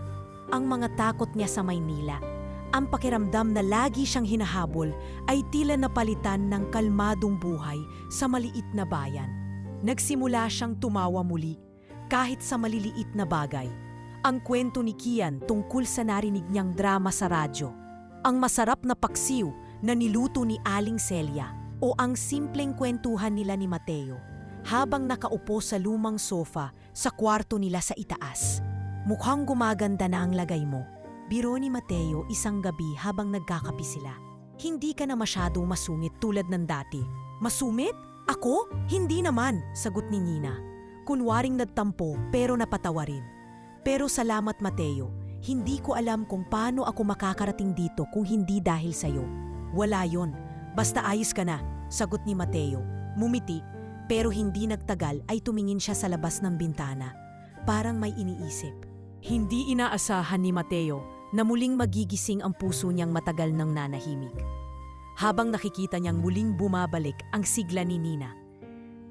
Ang mga takot niya sa Maynila, ang pakiramdam na lagi siyang hinahabol ay tila napalitan ng kalmadong buhay sa maliit na bayan. Nagsimula siyang tumawa muli kahit sa maliliit na bagay. Ang kwento ni Kian tungkol sa narinig niyang drama sa radyo, ang masarap na paksiw na niluto ni Aling Celia o ang simpleng kwentuhan nila ni Mateo habang nakaupo sa lumang sofa sa kwarto nila sa itaas. Mukhang gumaganda na ang lagay mo. Biro ni Mateo isang gabi habang nagkakapi sila. Hindi ka na masyadong masungit tulad ng dati. Masumit? Ako? Hindi naman, sagot ni Nina. Kunwaring nagtampo pero napatawa rin. Pero salamat Mateo, hindi ko alam kung paano ako makakarating dito kung hindi dahil sa'yo. Wala yon, basta ayos ka na, sagot ni Mateo. Mumiti, pero hindi nagtagal ay tumingin siya sa labas ng bintana. Parang may iniisip. Hindi inaasahan ni Mateo na muling magigising ang puso niyang matagal ng nanahimik. Habang nakikita niyang muling bumabalik ang sigla ni Nina.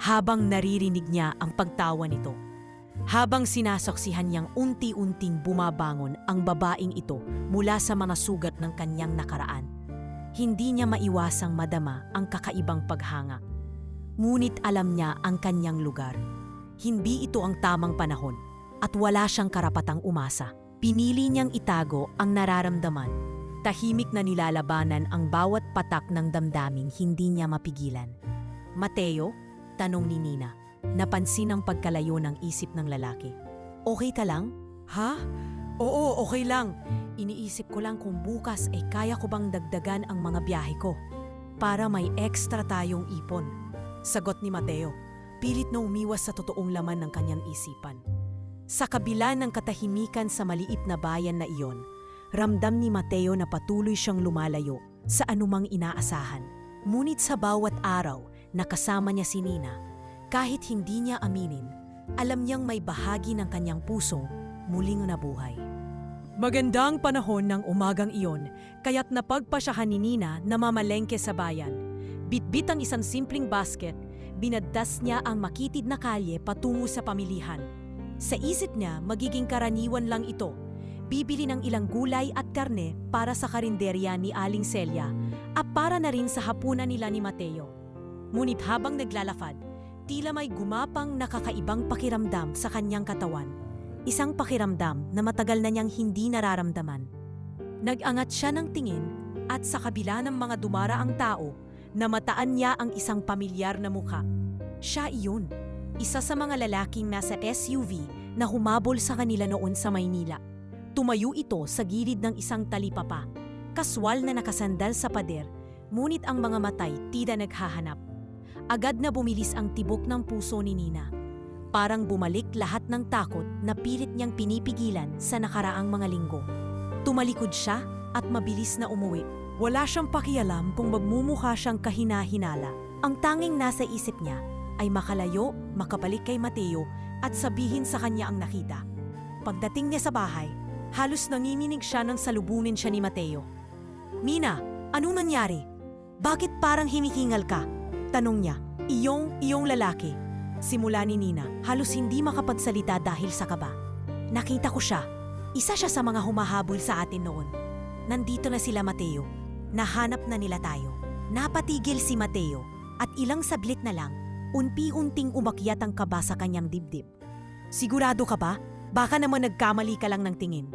Habang naririnig niya ang pagtawa nito. Habang sinasaksihan niyang unti-unting bumabangon ang babaeng ito mula sa mga sugat ng kanyang nakaraan. Hindi niya maiwasang madama ang kakaibang paghanga. Ngunit alam niya ang kanyang lugar. Hindi ito ang tamang panahon at wala siyang karapatang umasa. Pinili niyang itago ang nararamdaman. Tahimik na nilalabanan ang bawat patak ng damdaming hindi niya mapigilan. Mateo? Tanong ni Nina. Napansin ang pagkalayo ng isip ng lalaki. Okay ka lang? Ha? Oo, okay lang. Iniisip ko lang kung bukas ay kaya ko bang dagdagan ang mga biyahe ko para may extra tayong ipon. Sagot ni Mateo, pilit na umiwas sa totoong laman ng kanyang isipan. Sa kabila ng katahimikan sa maliit na bayan na iyon, ramdam ni Mateo na patuloy siyang lumalayo sa anumang inaasahan. Ngunit sa bawat araw na kasama niya si Nina, kahit hindi niya aminin, alam niyang may bahagi ng kanyang puso muling nabuhay. Magandang panahon ng umagang iyon, kaya't napagpasyahan ni Nina na mamalengke sa bayan. Bitbit ang isang simpleng basket, binadtas niya ang makitid na kalye patungo sa pamilihan. Sa isip niya, magiging karaniwan lang ito. Bibili ng ilang gulay at karne para sa karinderya ni Aling Celia at para na rin sa hapunan nila ni Mateo. Ngunit habang naglalakad, tila may gumapang nakakaibang pakiramdam sa kanyang katawan. Isang pakiramdam na matagal na niyang hindi nararamdaman. Nag-angat siya ng tingin at sa kabila ng mga dumaraang tao, namataan niya ang isang pamilyar na mukha. Siya iyon, isa sa mga lalaking nasa SUV na humabol sa kanila noon sa Maynila. Tumayo ito sa gilid ng isang talipapa, kaswal na nakasandal sa pader, ngunit ang mga matay tila naghahanap. Agad na bumilis ang tibok ng puso ni Nina. Parang bumalik lahat ng takot na pilit niyang pinipigilan sa nakaraang mga linggo. Tumalikod siya at mabilis na umuwi. Wala siyang pakialam kung magmumukha siyang kahina-hinala. Ang tanging nasa isip niya ay makalayo, makabalik kay Mateo at sabihin sa kanya ang nakita. Pagdating niya sa bahay, halos nanginginig siya nang salubunin siya ni Mateo. "Mina, anong nangyari? Bakit parang hinihingal ka?" tanong niya. Iyong lalaki." Simula ni Nina, halos hindi makapagsalita dahil sa kaba. "Nakita ko siya. Isa siya sa mga humahabol sa atin noon. Nandito na sila, Mateo. Nahanap na nila tayo." Napatigil si Mateo at ilang saglit na lang, unti-unting umakyat ang kaba sa kanyang dibdib. "Sigurado ka ba? Baka naman nagkamali ka lang ng tingin."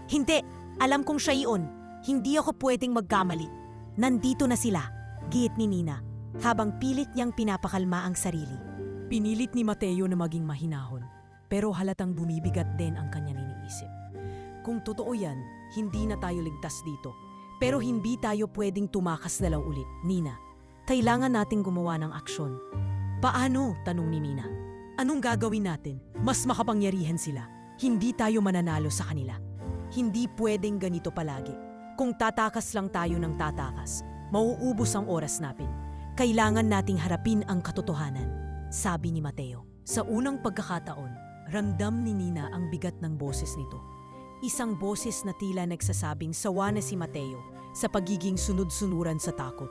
"Hindi, alam kong siya iyon. Hindi ako pwedeng magkamali. Nandito na sila," giit ni Nina, habang pilit niyang pinapakalma ang sarili. Pinilit ni Mateo na maging mahinahon, pero halatang bumibigat din ang kanyang iniisip. Kung totoo yan, hindi na tayo ligtas dito. Pero hindi tayo pwedeng tumakas na lang ulit, Nina. Kailangan nating gumawa ng aksyon. "Paano?" tanong ni Nina. "Anong gagawin natin? Mas makapangyarihan sila. Hindi tayo mananalo sa kanila. Hindi pwedeng ganito palagi. Kung tatakas lang tayo ng tatakas, mauubos ang oras natin. Kailangan nating harapin ang katotohanan," sabi ni Mateo. Sa unang pagkakataon, ramdam ni Nina ang bigat ng boses nito. Isang boses na tila nagsasabing sawa na si Mateo sa pagiging sunod-sunuran sa takot.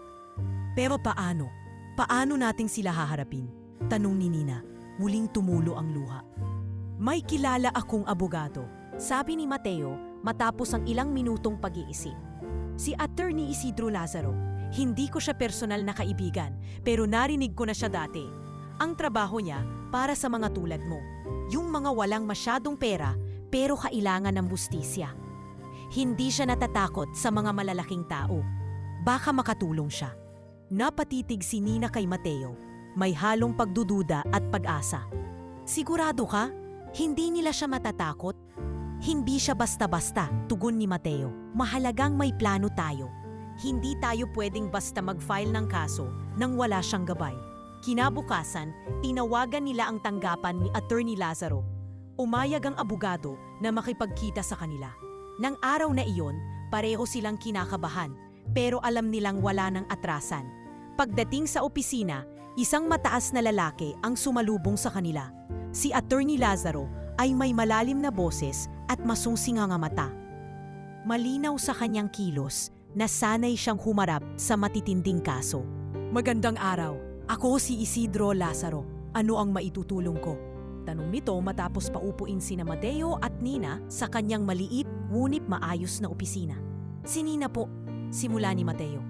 "Pero paano? Paano nating sila haharapin?" tanong ni Nina, muling tumulo ang luha. "May kilala akong abogado," sabi ni Mateo matapos ang ilang minutong pag-iisip. "Si Attorney Isidro Lazaro. Hindi ko siya personal na kaibigan, pero narinig ko na siya dati. Ang trabaho niya para sa mga tulad mo. Yung mga walang masyadong pera, pero kailangan ng hustisya. Hindi siya natatakot sa mga malalaking tao. Baka makatulong siya." Napatitig si Nina kay Mateo, may halong pagdududa at pag-asa. "Sigurado ka? Hindi nila siya matatakot?" "Hindi siya basta-basta," tugon ni Mateo. "Mahalagang may plano tayo. Hindi tayo pwedeng basta mag-file ng kaso nang wala siyang gabay." Kinabukasan, tinawagan nila ang tanggapan ni Attorney Lazaro. Umayag ang abogado na makipagkita sa kanila. Nang araw na iyon, pareho silang kinakabahan, pero alam nilang wala ng atrasan. Pagdating sa opisina, isang mataas na lalaki ang sumalubong sa kanila. Si Attorney Lazaro ay may malalim na boses at masusingang mata. Malinaw sa kanyang kilos na sanay siyang humarap sa matitinding kaso. "Magandang araw. Ako si Isidro Lazaro. Ano ang maitutulong ko?" tanong nito matapos paupuin sina Mateo at Nina sa kanyang maliit ngunit maayos na opisina. "Si Nina po," simula ni Mateo.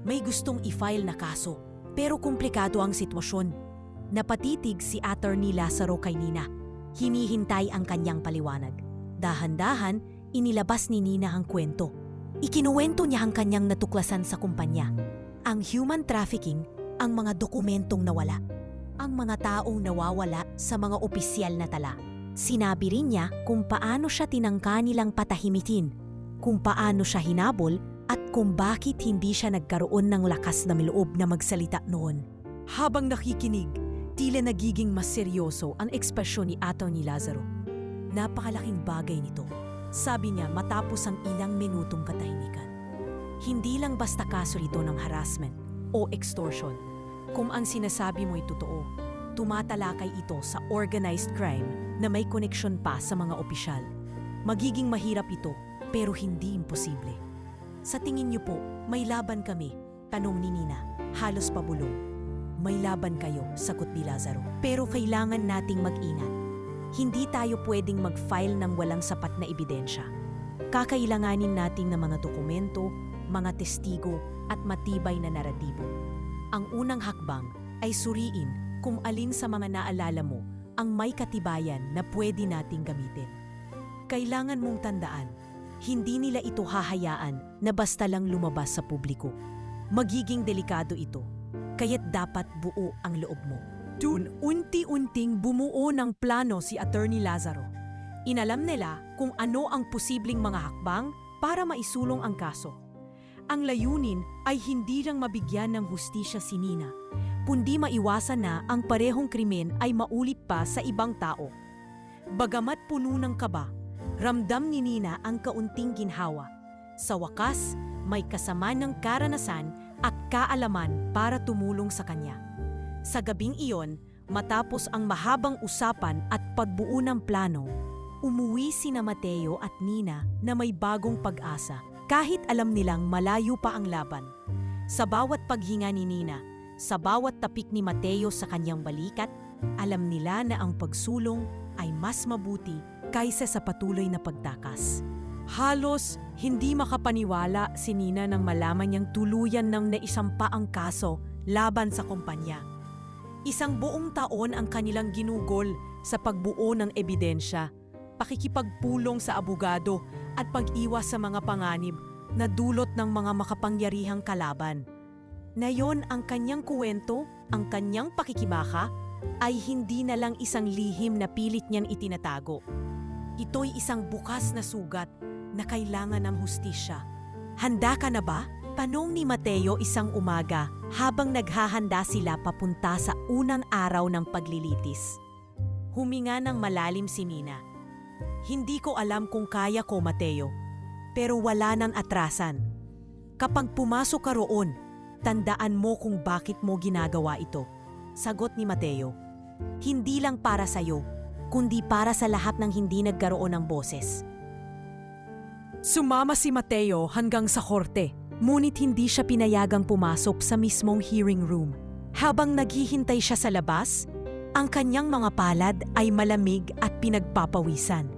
"May gustong i-file na kaso, pero komplikado ang sitwasyon." Napatitig si Attorney Lazaro kay Nina. Hinihintay ang kanyang paliwanag. Dahan-dahan, inilabas ni Nina ang kwento. Ikinuwento niya ang kanyang natuklasan sa kumpanya. Ang human trafficking, ang mga dokumentong nawala, ang mga taong nawawala sa mga opisyal na tala. Sinabi rin niya kung paano siya tinangka nilang patahimikin, kung paano siya hinabol at kung bakit hindi siya nagkaroon ng lakas na loob na magsalita noon. Habang nakikinig, tila nagiging mas seryoso ang ekspresyon ni Attorney Lazaro. "Napakalaking bagay nito," sabi niya matapos ang ilang minutong katahimikan. "Hindi lang basta kaso ito ng harassment o extortion. Kung ang sinasabi mo ay totoo, tumatalakay ito sa organized crime na may koneksyon pa sa mga opisyal. Magiging mahirap ito, pero hindi imposible." "Sa tingin niyo po, may laban kami?" tanong ni Nina, halos pabulong. "May laban kayo," sagot ni Lazaro. "Pero kailangan nating mag-ingat. Hindi tayo pwedeng mag-file ng walang sapat na ebidensya. Kakailanganin natin ng mga dokumento, mga testigo at matibay na naratibo. Ang unang hakbang ay suriin kung alin sa mga naalala mo ang may katibayan na pwede nating gamitin. Kailangan mong tandaan, hindi nila ito hahayaan na basta lang lumabas sa publiko. Magiging delikado ito, kaya't dapat buo ang loob mo." Doon unti-unting bumuo ng plano si Attorney Lazaro. Inalam nila kung ano ang posibleng mga hakbang para maisulong ang kaso. Ang layunin ay hindi lang mabigyan ng hustisya si Nina, kundi maiwasan na ang parehong krimen ay maulit pa sa ibang tao. Bagamat puno ng kaba, ramdam ni Nina ang kaunting ginhawa. Sa wakas, may kasama ng karanasan at kaalaman para tumulong sa kanya. Sa gabing iyon, matapos ang mahabang usapan at pagbuo ng plano, umuwi sina Mateo at Nina na may bagong pag-asa, kahit alam nilang malayo pa ang laban. Sa bawat paghinga ni Nina, sa bawat tapik ni Mateo sa kanyang balikat, alam nila na ang pagsulong ay mas mabuti kaysa sa patuloy na pagtakas. Halos hindi makapaniwala si Nina nang malaman niyang tuluyan ng naisampa ang kaso laban sa kumpanya. Isang buong taon ang kanilang ginugol sa pagbuo ng ebidensya, pakikipagpulong sa abogado at pag-iwas sa mga panganib na dulot ng mga makapangyarihang kalaban. Ngayon ang kanyang kwento, ang kanyang pakikibaka, ay hindi na lang isang lihim na pilit niyang itinatago. Ito'y isang bukas na sugat na kailangan ng hustisya. Handa ka na ba? Tanong ni Mateo isang umaga habang naghahanda sila papunta sa unang araw ng paglilitis. Huminga ng malalim si Nina. Hindi ko alam kung kaya ko, Mateo, pero wala nang atrasan. Kapag pumasok ka roon, tandaan mo kung bakit mo ginagawa ito. Sagot ni Mateo. Hindi lang para sa'yo, kundi para sa lahat ng hindi nagkaroon ng boses. Sumama si Mateo hanggang sa korte, ngunit hindi siya pinayagang pumasok sa mismong hearing room. Habang naghihintay siya sa labas, ang kanyang mga palad ay malamig at pinagpapawisan.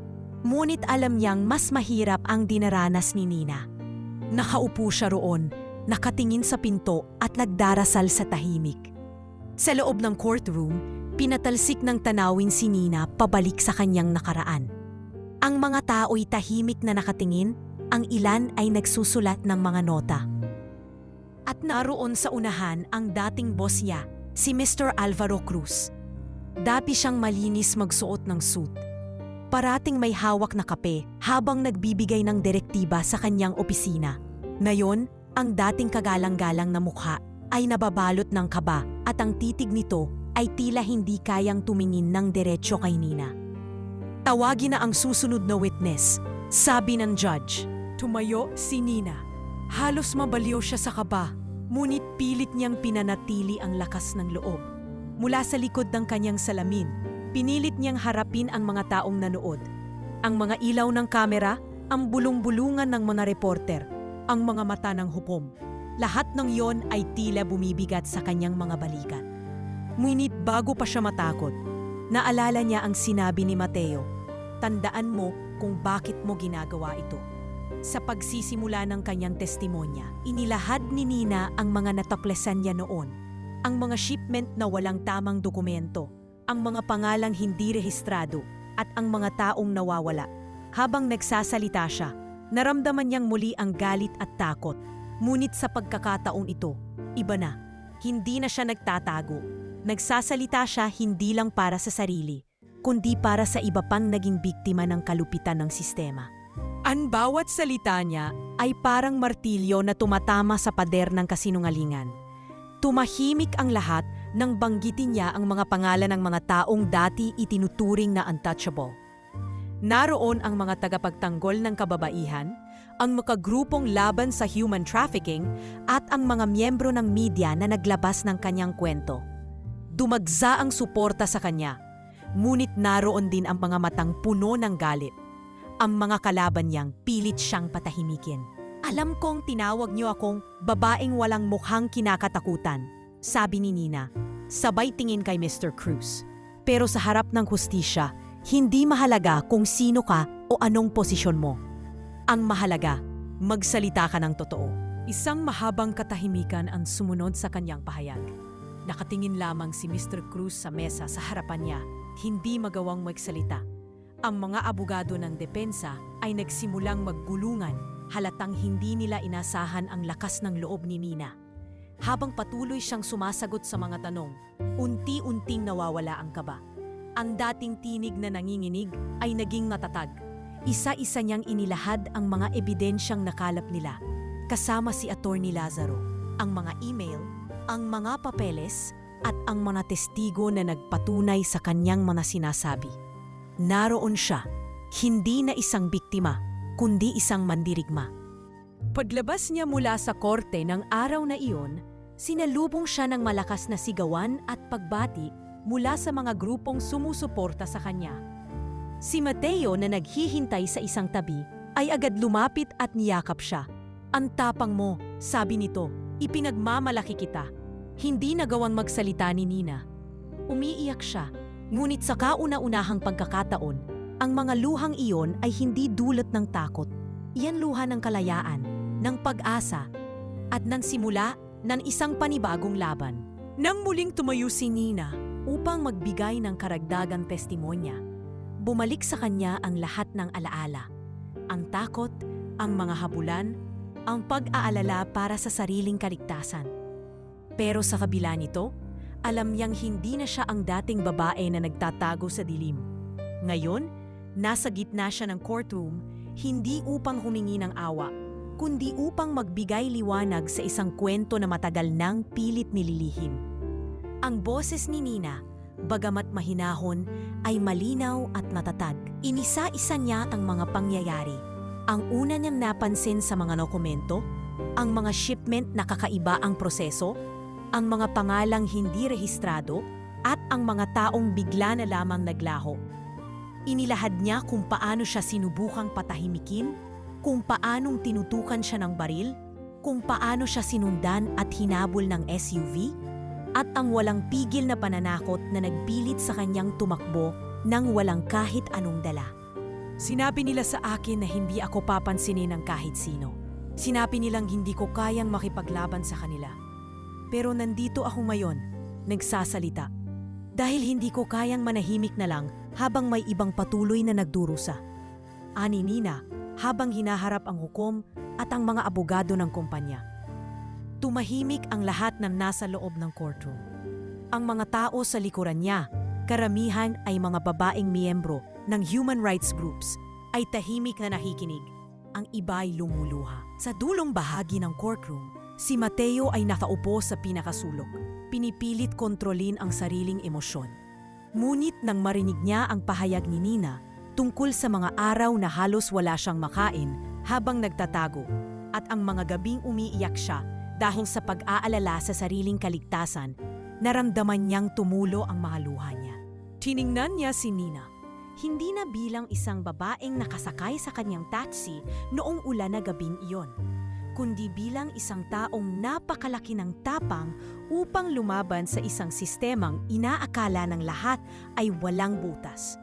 Ngunit alam niyang mas mahirap ang dinaranas ni Nina. Nakaupo siya roon, nakatingin sa pinto at nagdarasal sa tahimik. Sa loob ng courtroom, pinatalsik ng tanawin si Nina pabalik sa kanyang nakaraan. Ang mga tao'y tahimik na nakatingin, ang ilan ay nagsusulat ng mga nota. At naroon sa unahan ang dating boss niya, si Mr. Alvaro Cruz. Dati siyang malinis magsuot ng suit. Parating may hawak na kape habang nagbibigay ng direktiba sa kanyang opisina. Ngayon, ang dating kagalang-galang na mukha ay nababalot ng kaba at ang titig nito ay tila hindi kayang tumingin ng diretsyo kay Nina. Tawagin na ang susunod na witness, sabi ng judge. Tumayo si Nina. Halos mabaliw siya sa kaba, ngunit pilit niyang pinanatili ang lakas ng loob. Mula sa likod ng kanyang salamin, pinilit niyang harapin ang mga taong nanood. Ang mga ilaw ng kamera, ang bulong-bulungan ng mga reporter, ang mga mata ng hupom. Lahat ng yon ay tila bumibigat sa kanyang mga balikat. Ngunit bago pa siya matakot, naalala niya ang sinabi ni Mateo, tandaan mo kung bakit mo ginagawa ito. Sa pagsisimula ng kanyang testimonya, inilahad ni Nina ang mga nataplesan niya noon, ang mga shipment na walang tamang dokumento, ang mga pangalang hindi rehistrado at ang mga taong nawawala. Habang nagsasalita siya, naramdaman niyang muli ang galit at takot. Ngunit sa pagkakataong ito, iba na. Hindi na siya nagtatago. Nagsasalita siya hindi lang para sa sarili, kundi para sa iba pang naging biktima ng kalupitan ng sistema. Ang bawat salita niya ay parang martilyo na tumatama sa pader ng kasinungalingan. Tumahimik ang lahat nang banggitin niya ang mga pangalan ng mga taong dati itinuturing na untouchable. Naroon ang mga tagapagtanggol ng kababaihan, ang mga grupong laban sa human trafficking at ang mga miyembro ng media na naglabas ng kanyang kwento. Dumagsa ang suporta sa kanya, ngunit naroon din ang mga matang puno ng galit. Ang mga kalaban niyang pilit siyang patahimikin. Alam kong tinawag niyo akong babaeng walang mukhang kinakatakutan, sabi ni Nina, sabay tingin kay Mr. Cruz. Pero sa harap ng hustisya, hindi mahalaga kung sino ka o anong posisyon mo. Ang mahalaga, magsalita ka ng totoo. Isang mahabang katahimikan ang sumunod sa kanyang pahayag. Nakatingin lamang si Mr. Cruz sa mesa sa harapan niya, hindi magawang magsalita. Ang mga abogado ng depensa ay nagsimulang maggulungan, halatang hindi nila inasahan ang lakas ng loob ni Nina. Habang patuloy siyang sumasagot sa mga tanong, unti-unting nawawala ang kaba. Ang dating tinig na nanginginig ay naging matatag. Isa-isa niyang inilahad ang mga ebidensyang nakalap nila, kasama si Attorney Lazaro, ang mga email, ang mga papeles, at ang mga testigo na nagpatunay sa kanyang mga sinasabi. Naroon siya, hindi na isang biktima, kundi isang mandirigma. Paglabas niya mula sa korte ng araw na iyon, sinalubong siya ng malakas na sigawan at pagbati mula sa mga grupong sumusuporta sa kanya. Si Mateo na naghihintay sa isang tabi ay agad lumapit at niyakap siya. "Ang tapang mo," sabi nito, "ipinagmamalaki kita." Hindi nagawang magsalita ni Nina. Umiiyak siya, ngunit sa kauna-unahang pagkakataon, ang mga luhang iyon ay hindi dulot ng takot. Iyan luha ng kalayaan, ng pag-asa, at ng simula ng isang panibagong laban. Nang muling tumayo si Nina upang magbigay ng karagdagang testimonya, bumalik sa kanya ang lahat ng alaala. Ang takot, ang mga habulan, ang pag-aalala para sa sariling kaligtasan. Pero sa kabila nito, alam niyang hindi na siya ang dating babae na nagtatago sa dilim. Ngayon, nasa gitna siya ng courtroom, hindi upang humingi ng awa, kundi upang magbigay liwanag sa isang kwento na matagal nang pilit nililihim. Ang boses ni Nina, bagamat mahinahon, ay malinaw at matatag. Inisa-isa niya ang mga pangyayari. Ang una niyang napansin sa mga dokumento, ang mga shipment na kakaiba ang proseso, ang mga pangalang hindi rehistrado, at ang mga taong bigla na lamang naglaho. Inilahad niya kung paano siya sinubukang patahimikin, kung paanong tinutukan siya ng baril, kung paano siya sinundan at hinabol ng SUV, at ang walang pigil na pananakot na nagpilit sa kanyang tumakbo nang walang kahit anong dala. Sinabi nila sa akin na hindi ako papansinin ng kahit sino. Sinabi nilang hindi ko kayang makipaglaban sa kanila. Pero nandito ako ngayon, nagsasalita. Dahil hindi ko kayang manahimik na lang habang may ibang patuloy na nagdurusa. Ani Nina, habang hinaharap ang hukom at ang mga abogado ng kumpanya. Tumahimik ang lahat ng nasa loob ng courtroom. Ang mga tao sa likuran niya, karamihan ay mga babaeng miyembro ng human rights groups, ay tahimik na nakikinig. Ang iba ay lumuluha. Sa dulong bahagi ng courtroom, si Mateo ay nakaupo sa pinakasulok. Pinipilit kontrolin ang sariling emosyon. Ngunit nang marinig niya ang pahayag ni Nina tungkol sa mga araw na halos wala siyang makain habang nagtatago at ang mga gabing umiiyak siya dahil sa pag-aalala sa sariling kaligtasan, naramdaman niyang tumulo ang mga luha niya. Tiningnan niya si Nina, hindi na bilang isang babaeng nakasakay sa kanyang taxi noong ulan na gabing iyon, kundi bilang isang taong napakalaki ng tapang upang lumaban sa isang sistemang inaakala ng lahat ay walang butas.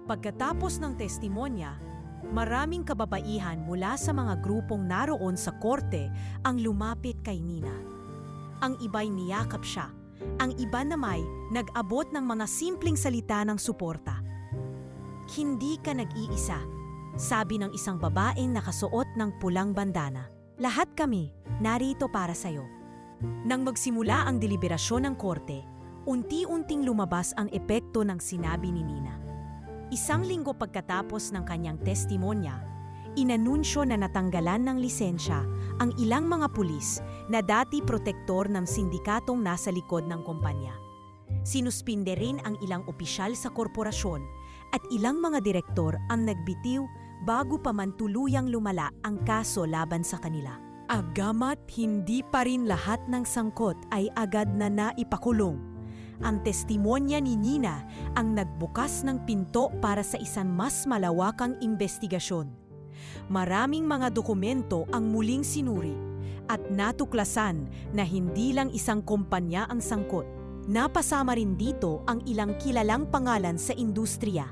Pagkatapos ng testimonya, maraming kababaihan mula sa mga grupong naroon sa korte ang lumapit kay Nina. Ang iba'y niyakap siya, ang iba namay nag-abot ng mga simpleng salita ng suporta. "Hindi ka nag-iisa," sabi ng isang babaeng nakasuot ng pulang bandana. "Lahat kami narito para sa'yo." Nang magsimula ang deliberasyon ng korte, unti-unting lumabas ang epekto ng sinabi ni Nina. Isang linggo pagkatapos ng kanyang testimonya, inanunsyo na natanggalan ng lisensya ang ilang mga pulis na dati protektor ng sindikatong nasa likod ng kumpanya. Sinuspinde rin ang ilang opisyal sa korporasyon at ilang mga direktor ang nagbitiw bago pa man tuluyang lumala ang kaso laban sa kanila. Agamat hindi pa rin lahat ng sangkot ay agad na naipakulong, ang testimonya ni Nina ang nagbukas ng pinto para sa isang mas malawakang investigasyon. Maraming mga dokumento ang muling sinuri at natuklasan na hindi lang isang kumpanya ang sangkot. Napasama rin dito ang ilang kilalang pangalan sa industriya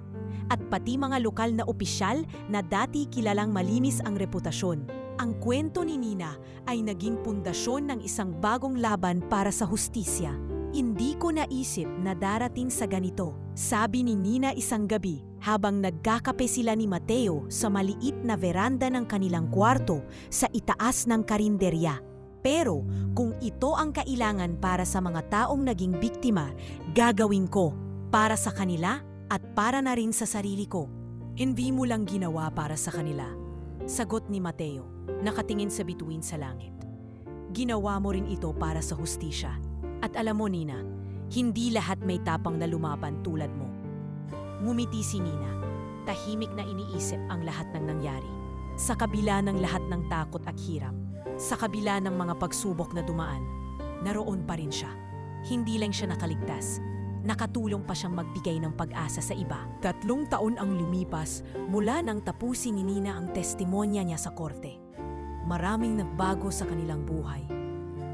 at pati mga lokal na opisyal na dati kilalang malinis ang reputasyon. Ang kwento ni Nina ay naging pundasyon ng isang bagong laban para sa hustisya. "Hindi ko naisip na darating sa ganito," sabi ni Nina isang gabi habang nagkakape sila ni Mateo sa maliit na veranda ng kanilang kwarto sa itaas ng karinderya. "Pero kung ito ang kailangan para sa mga taong naging biktima, gagawin ko. Para sa kanila, at para na rin sa sarili ko. Hindi mo lang ginawa para sa kanila. Sagot ni Mateo, nakatingin sa bituin sa langit. Ginawa mo rin ito para sa hustisya. At alam mo, Nina, hindi lahat may tapang na lumaban tulad mo. Ngumiti si Nina. Tahimik na iniisip ang lahat ng nangyari. Sa kabila ng lahat ng takot at hirap, sa kabila ng mga pagsubok na dumaan, naroon pa rin siya. Hindi lang siya nakaligtas. Nakatulong pa siyang magbigay ng pag-asa sa iba. 3 taon ang lumipas mula nang tapusin ni Nina ang testimonya niya sa korte. Maraming nagbago sa kanilang buhay.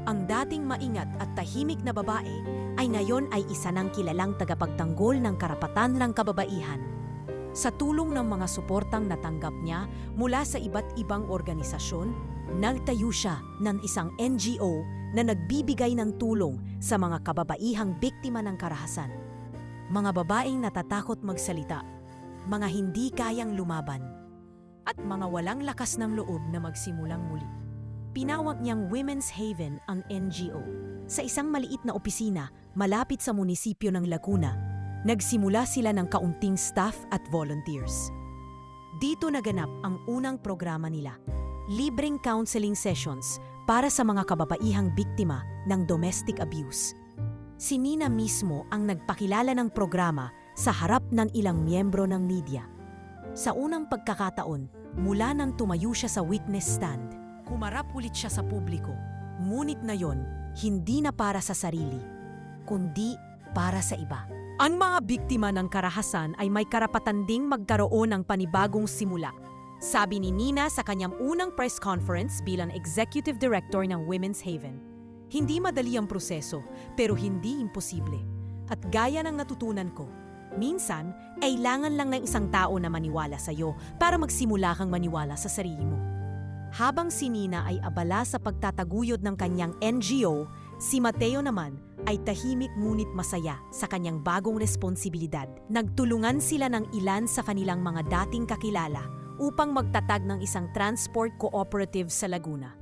Ang dating maingat at tahimik na babae ay ngayon ay isa ng kilalang tagapagtanggol ng karapatan ng kababaihan. Sa tulong ng mga suportang natanggap niya mula sa iba't ibang organisasyon, nagtayo siya ng isang NGO na nagbibigay ng tulong sa mga kababaihang biktima ng karahasan. Mga babaeng natatakot magsalita, mga hindi kayang lumaban, at mga walang lakas ng loob na magsimulang muli. Pinawag niyang Women's Haven ang NGO. Sa isang maliit na opisina malapit sa munisipyo ng Laguna, nagsimula sila ng kaunting staff at volunteers. Dito naganap ang unang programa nila, libreng counseling sessions para sa mga kababaihang biktima ng domestic abuse. Si Nina mismo ang nagpakilala ng programa sa harap ng ilang miyembro ng media. Sa unang pagkakataon, mula nang tumayo siya sa witness stand, humarap ulit siya sa publiko. Ngunit ngayon, hindi na para sa sarili, kundi para sa iba. Ang mga biktima ng karahasan ay may karapatan ding magkaroon ng panibagong simula. Sabi ni Nina sa kanyang unang press conference bilang Executive Director ng Women's Haven. Hindi madali ang proseso, pero hindi imposible. At gaya ng natutunan ko, minsan, kailangan lang ng isang tao na maniwala sa iyo para magsimula kang maniwala sa sarili mo. Habang si Nina ay abala sa pagtataguyod ng kanyang NGO, si Mateo naman ay tahimik ngunit masaya sa kanyang bagong responsibilidad. Nagtulungan sila ng ilan sa kanilang mga dating kakilala upang magtatag ng isang transport cooperative sa Laguna.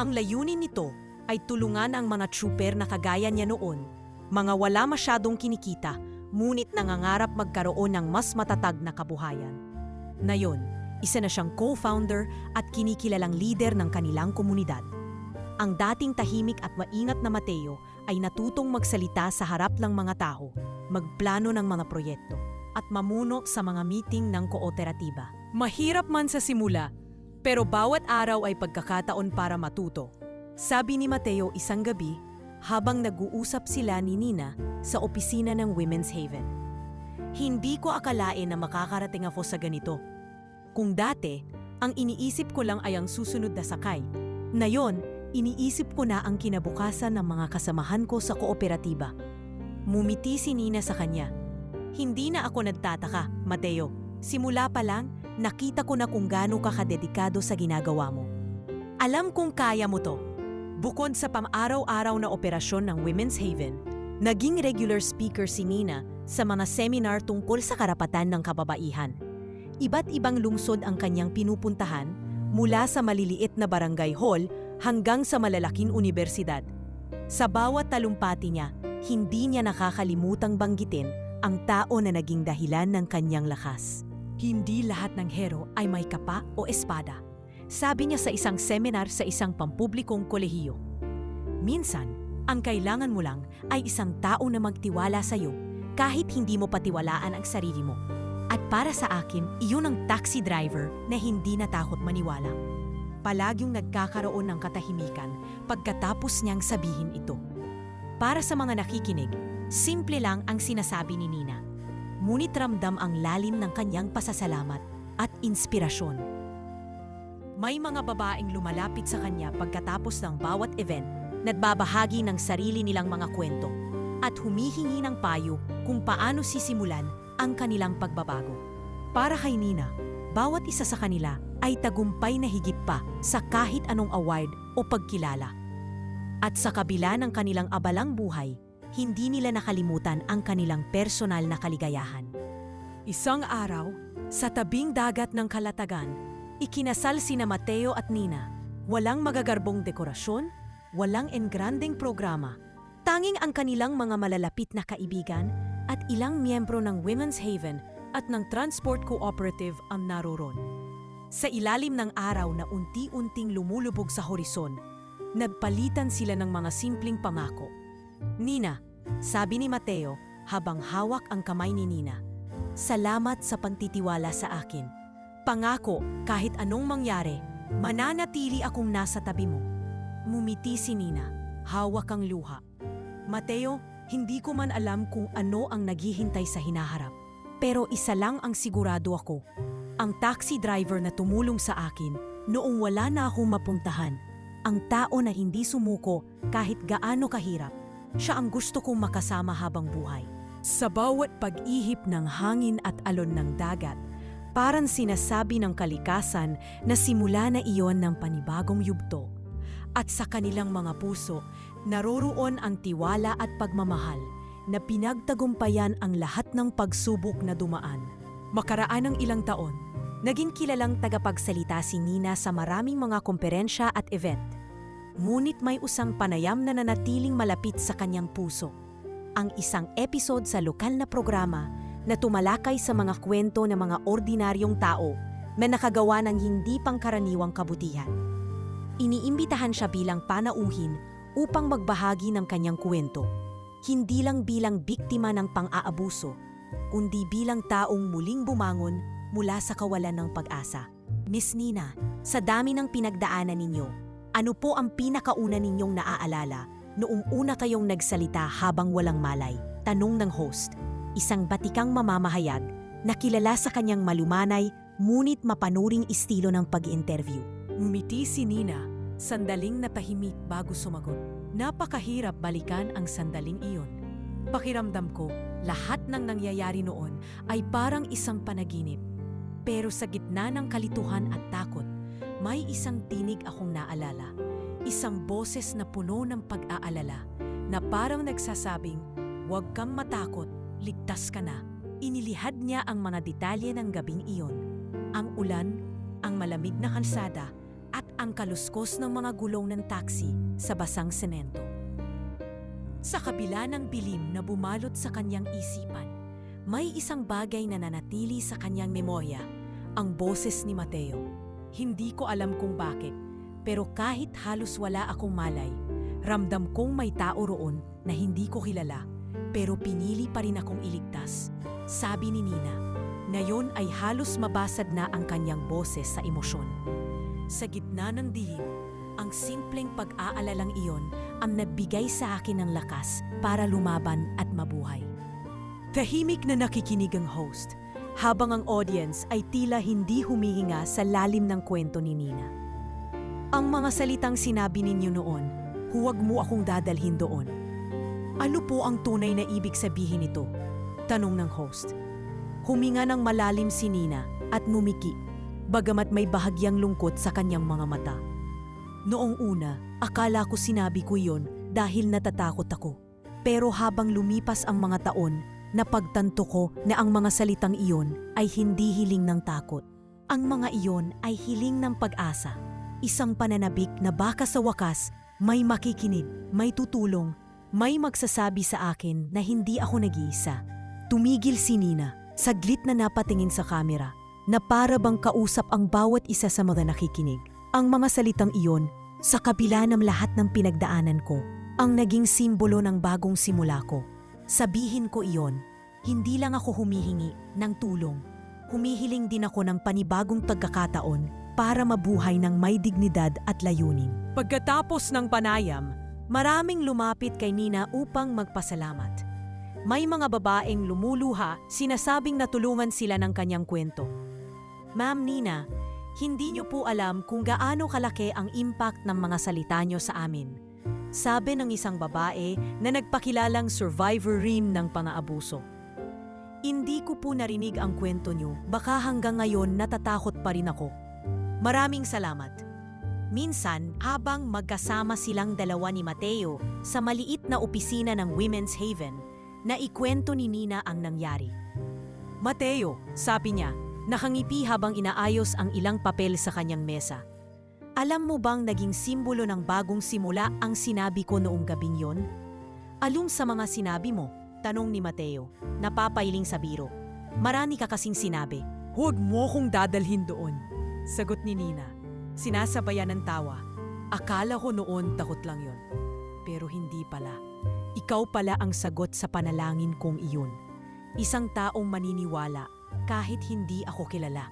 Ang layunin nito ay tulungan ang mga trooper na kagaya niya noon, mga wala masyadong kinikita, ngunit nangangarap magkaroon ng mas matatag na kabuhayan. Ngayon, isa na siyang co-founder at kinikilalang leader ng kanilang komunidad. Ang dating tahimik at maingat na Mateo ay natutong magsalita sa harap ng mga tao, magplano ng mga proyekto, at mamuno sa mga meeting ng kooperatiba. Mahirap man sa simula, pero bawat araw ay pagkakataon para matuto. Sabi ni Mateo isang gabi habang nag-uusap sila ni Nina sa opisina ng Women's Haven. Hindi ko akalain na makakarating ako sa ganito. Kung dati, ang iniisip ko lang ay ang susunod na sakay. Ngayon, iniisip ko na ang kinabukasan ng mga kasamahan ko sa kooperatiba. Mumiti si Nina sa kanya. Hindi na ako nagtataka, Mateo. Simula pa lang, nakita ko na kung gaano ka kadedikado sa ginagawa mo. Alam kong kaya mo to. Bukod sa pang-araw-araw na operasyon ng Women's Haven, naging regular speaker si Nina sa mga seminar tungkol sa karapatan ng kababaihan. Iba't ibang lungsod ang kanyang pinupuntahan, mula sa maliliit na barangay hall hanggang sa malalaking universidad. Sa bawat talumpati niya, hindi niya nakakalimutang banggitin ang tao na naging dahilan ng kanyang lakas. Hindi lahat ng hero ay may kapa o espada. Sabi niya sa isang seminar sa isang pampublikong kolehiyo. Minsan, ang kailangan mo lang ay isang tao na magtiwala sa iyo kahit hindi mo patiwalaan ang sarili mo. At para sa akin, iyon ang taxi driver na hindi natakot maniwala. Palagyong nagkakaroon ng katahimikan pagkatapos niyang sabihin ito. Para sa mga nakikinig, simple lang ang sinasabi ni Nina. Ngunit ramdam ang lalim ng kanyang pasasalamat at inspirasyon. May mga babaeng lumalapit sa kanya pagkatapos ng bawat event, nagbabahagi ng sarili nilang mga kwento, at humihingi ng payo kung paano sisimulan ang kanilang pagbabago. Para kay Nina, bawat isa sa kanila ay tagumpay na higit pa sa kahit anong award o pagkilala. At sa kabila ng kanilang abalang buhay, hindi nila nakalimutan ang kanilang personal na kaligayahan. Isang araw, sa tabing dagat ng Kalatagan, ikinasal sina Mateo at Nina. Walang magagarbong dekorasyon, walang engrandeng programa. Tanging ang kanilang mga malalapit na kaibigan at ilang miyembro ng Women's Haven at ng Transport Cooperative ang naroon. Sa ilalim ng araw na unti-unting lumulubog sa horison, nagpalitan sila ng mga simpleng pangako. "Nina," sabi ni Mateo habang hawak ang kamay ni Nina, "salamat sa pagtitiwala sa akin. Pangako, kahit anong mangyari, mananatili akong nasa tabi mo." Ngumiti si Nina, hawak ang luha. "Mateo, hindi ko man alam kung ano ang naghihintay sa hinaharap. Pero isa lang ang sigurado ako. Ang taxi driver na tumulong sa akin noong wala na akong mapuntahan. Ang tao na hindi sumuko kahit gaano kahirap. Siya ang gusto kong makasama habang buhay." Sa bawat pag-ihip ng hangin at alon ng dagat, parang sinasabi ng kalikasan na simula na iyon ng panibagong yugto. At sa kanilang mga puso, naroroon ang tiwala at pagmamahal na pinagtagumpayan ang lahat ng pagsubok na dumaan. Makaraan ng ilang taon, naging kilalang tagapagsalita si Nina sa maraming mga komperensya at event. Ngunit may usang panayam na nanatiling malapit sa kanyang puso. Ang isang episode sa lokal na programa na tumalakay sa mga kwento ng mga ordinaryong tao na nakagawa ng hindi pangkaraniwang kabutihan. Iniimbitahan siya bilang panauhin upang magbahagi ng kanyang kwento. Hindi lang bilang biktima ng pang-aabuso, kundi bilang taong muling bumangon mula sa kawalan ng pag-asa. "Miss Nina, sa dami ng pinagdaanan ninyo, ano po ang pinakauna ninyong naaalala noong una kayong nagsalita habang walang malay?" Tanong ng host, isang batikang mamamahayag na kilala sa kanyang malumanay ngunit mapanuring estilo ng pag-interview. Ngumiti si Nina, sandaling natahimik bago sumagot. "Napakahirap balikan ang sandaling iyon. Pakiramdam ko, lahat ng nangyayari noon ay parang isang panaginip. Pero sa gitna ng kalituhan at takot, may isang tinig akong naalala. Isang boses na puno ng pag-aalala, na parang nagsasabing, 'Huwag kang matakot, ligtas ka na.'" Inilihad niya ang mga detalye ng gabing iyon. Ang ulan, ang malamig na kalsada, at ang kaluskos ng mga gulong ng taxi sa basang semento. Sa kabila ng bilim na bumalot sa kanyang isipan, may isang bagay na nanatili sa kanyang memorya, ang boses ni Mateo. Hindi ko alam kung bakit, pero kahit halos wala akong malay, ramdam kong may tao roon na hindi ko kilala, pero pinili pa rin akong iligtas. Sabi ni Nina, ngayon ay halos mabasad na ang kanyang boses sa emosyon. Sa gitna ng dilim, ang simpleng pag-aalalang iyon ang nagbigay sa akin ng lakas para lumaban at mabuhay. Tahimik na nakikinig ang host, habang ang audience ay tila hindi humihinga sa lalim ng kwento ni Nina. "Ang mga salitang sinabi ninyo noon, huwag mo akong dadalhin doon. Ano po ang tunay na ibig sabihin nito?" Tanong ng host. Huminga ng malalim si Nina at ngumiki, bagamat may bahagyang lungkot sa kanyang mga mata. "Noong una, akala ko sinabi ko iyon dahil natatakot ako. Pero habang lumipas ang mga taon, napagtanto ko na ang mga salitang iyon ay hindi hiling ng takot. Ang mga iyon ay hiling ng pag-asa. Isang pananabik na baka sa wakas may makikinig, may tutulong, may magsasabi sa akin na hindi ako nag-iisa." Tumigil si Nina, saglit na napatingin sa kamera, na para bang kausap ang bawat isa sa mga nakikinig. Ang mga salitang iyon, sa kabila ng lahat ng pinagdaanan ko, ang naging simbolo ng bagong simula ko. Sabihin ko iyon, hindi lang ako humihingi ng tulong. Humihiling din ako ng panibagong pagkakataon para mabuhay ng may dignidad at layunin. Pagkatapos ng panayam, maraming lumapit kay Nina upang magpasalamat. May mga babaeng lumuluha, sinasabing natulungan sila ng kanyang kwento. "Ma'am Nina, hindi niyo po alam kung gaano kalaki ang impact ng mga salita niyo sa amin," sabi ng isang babae na nagpakilalang survivor rin ng pang-aabuso. "Hindi ko po narinig ang kwento niyo, baka hanggang ngayon natatakot pa rin ako. Maraming salamat." Minsan, habang magkasama silang dalawa ni Mateo sa maliit na opisina ng Women's Haven, naikwento ni Nina ang nangyari. "Mateo," sabi niya, nakangipi habang inaayos ang ilang papel sa kanyang mesa. "Alam mo bang naging simbolo ng bagong simula ang sinabi ko noong gabing yon? Alung sa mga sinabi mo, Tanong ni Mateo, napapailing sa biro. Marami ka kasing sinabi. Huwag mo kong dadalhin doon. Sagot ni Nina, sinasabayan ng tawa. Akala ko noon takot lang yon. Pero hindi pala. Ikaw pala ang sagot sa panalangin kong iyon. Isang taong maniniwala kahit hindi ako kilala.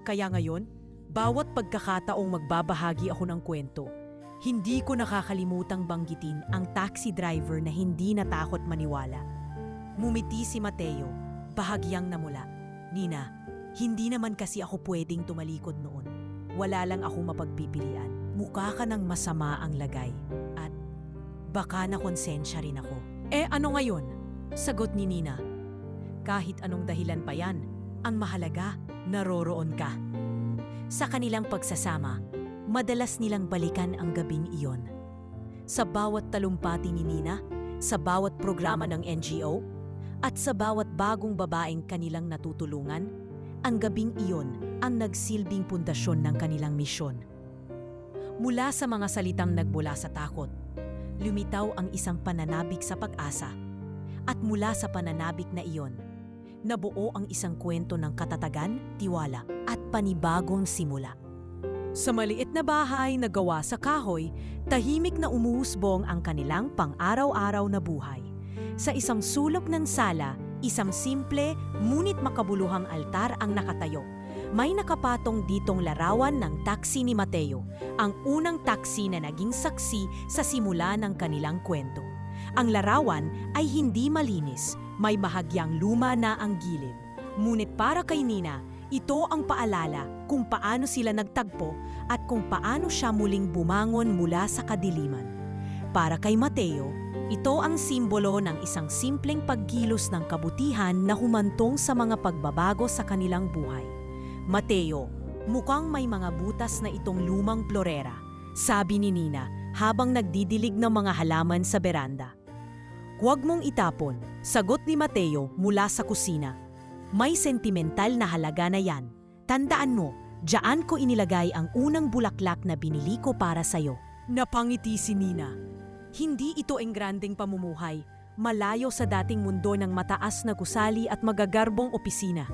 Kaya ngayon, bawat pagkakataong magbabahagi ako ng kwento, hindi ko nakakalimutang banggitin ang taxi driver na hindi natakot maniwala. Ngumiti si Mateo, bahagyang namula. Nina, hindi naman kasi ako pwedeng tumalikod noon. Wala lang ako mapagpipilian. Mukha ka ng masama ang lagay. At baka nakonsensya rin ako. Ano ngayon? Sagot ni Nina. Kahit anong dahilan pa yan, ang mahalaga, naroroon ka. Sa kanilang pagsasama, madalas nilang balikan ang gabing iyon. Sa bawat talumpati ni Nina, sa bawat programa ng NGO, at sa bawat bagong babaeng kanilang natutulungan, ang gabing iyon ang nagsilbing pundasyon ng kanilang misyon. Mula sa mga salitang nagmula sa takot, lumitaw ang isang pananabik sa pag-asa. At mula sa pananabik na iyon, nabuo ang isang kwento ng katatagan, tiwala, at panibagong simula. Sa maliit na bahay na gawa sa kahoy, tahimik na umuusbong ang kanilang pang-araw-araw na buhay. Sa isang sulok ng sala, isang simple ngunit makabuluhang altar ang nakatayo. May nakapatong ditong larawan ng taksi ni Mateo, ang unang taksi na naging saksi sa simula ng kanilang kwento. Ang larawan ay hindi malinis, may bahagyang luma na ang gilid. Ngunit para kay Nina, ito ang paalala kung paano sila nagtagpo at kung paano siya muling bumangon mula sa kadiliman. Para kay Mateo, ito ang simbolo ng isang simpleng pagkilos ng kabutihan na humantong sa mga pagbabago sa kanilang buhay. Mateo, mukhang may mga butas na itong lumang florera, sabi ni Nina habang nagdidilig ng mga halaman sa beranda. Huwag mong itapon, sagot ni Mateo mula sa kusina. May sentimental na halaga na yan. Tandaan mo, diyan ko inilagay ang unang bulaklak na binili ko para sa'yo. Napangiti si Nina. Hindi ito engrandeng pamumuhay, malayo sa dating mundo ng mataas na gusali at magagarbong opisina.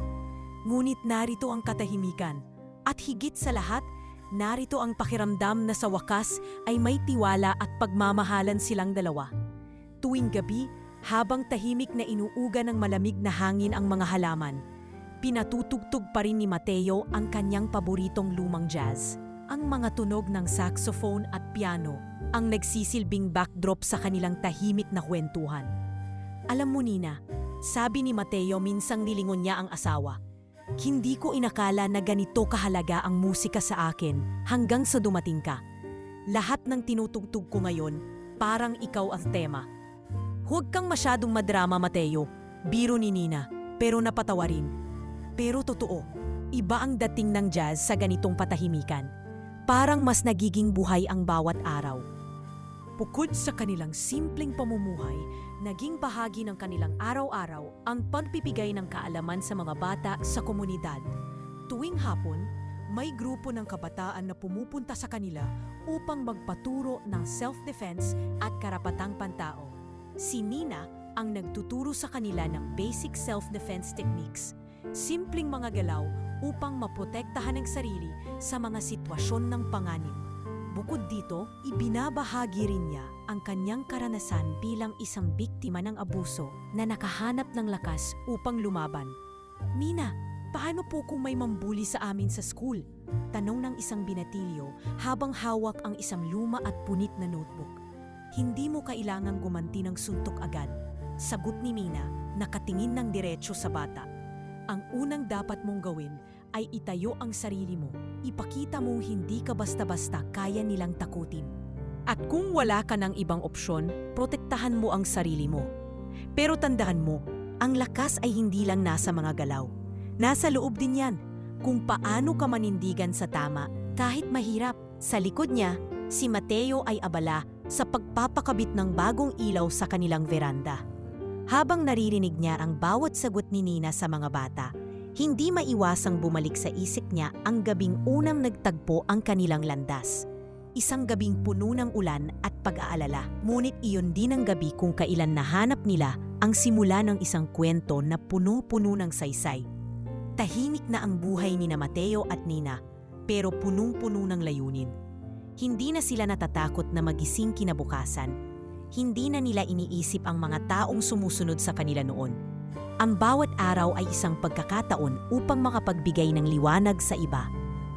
Ngunit narito ang katahimikan. At higit sa lahat, narito ang pakiramdam na sa wakas ay may tiwala at pagmamahalan silang dalawa. Tuwing gabi, habang tahimik na inuuga ng malamig na hangin ang mga halaman, pinatutugtog pa rin ni Mateo ang kanyang paboritong lumang jazz. Ang mga tunog ng saxophone at piano ang nagsisilbing backdrop sa kanilang tahimik na kwentuhan. Alam mo Nina, sabi ni Mateo minsang nilingon niya ang asawa, hindi ko inakala na ganito kahalaga ang musika sa akin hanggang sa dumating ka. Lahat ng tinutugtog ko ngayon, parang ikaw ang tema. Huwag kang masyadong madrama, Mateo. Biro ni Nina, pero napatawa rin. Pero totoo, iba ang dating ng jazz sa ganitong patahimikan. Parang mas nagiging buhay ang bawat araw. Bukod sa kanilang simpleng pamumuhay, naging bahagi ng kanilang araw-araw ang pagpipigay ng kaalaman sa mga bata sa komunidad. Tuwing hapon, may grupo ng kabataan na pumupunta sa kanila upang magpaturo ng self-defense at karapatang pantao. Si Nina ang nagtuturo sa kanila ng basic self-defense techniques, simpleng mga galaw upang maprotektahan ang sarili sa mga sitwasyon ng panganib. Bukod dito, ibinabahagi rin niya ang kanyang karanasan bilang isang biktima ng abuso na nakahanap ng lakas upang lumaban. Nina, paano po kung may mambuli sa amin sa school? Tanong ng isang binatilyo habang hawak ang isang luma at punit na notebook. Hindi mo kailangang gumanti ng suntok agad. Sagot ni Nina, nakatingin ng diretso sa bata. Ang unang dapat mong gawin ay itayo ang sarili mo. Ipakita mong hindi ka basta-basta kaya nilang takutin. At kung wala ka ng ibang opsyon, protektahan mo ang sarili mo. Pero tandaan mo, ang lakas ay hindi lang nasa mga galaw. Nasa loob din yan. Kung paano ka manindigan sa tama, kahit mahirap. Sa likod niya, si Mateo ay abala sa pagpapakabit ng bagong ilaw sa kanilang veranda. Habang naririnig niya ang bawat sagot ni Nina sa mga bata, hindi maiwasang bumalik sa isip niya ang gabing unang nagtagpo ang kanilang landas. Isang gabing puno ng ulan at pag-aalala, ngunit iyon din ang gabi kung kailan nahanap nila ang simula ng isang kwento na puno-puno ng saysay. Tahimik na ang buhay ni na Mateo at Nina, pero punong-puno ng layunin. Hindi na sila natatakot na magising kinabukasan. Hindi na nila iniisip ang mga taong sumusunod sa kanila noon. Ang bawat araw ay isang pagkakataon upang makapagbigay ng liwanag sa iba,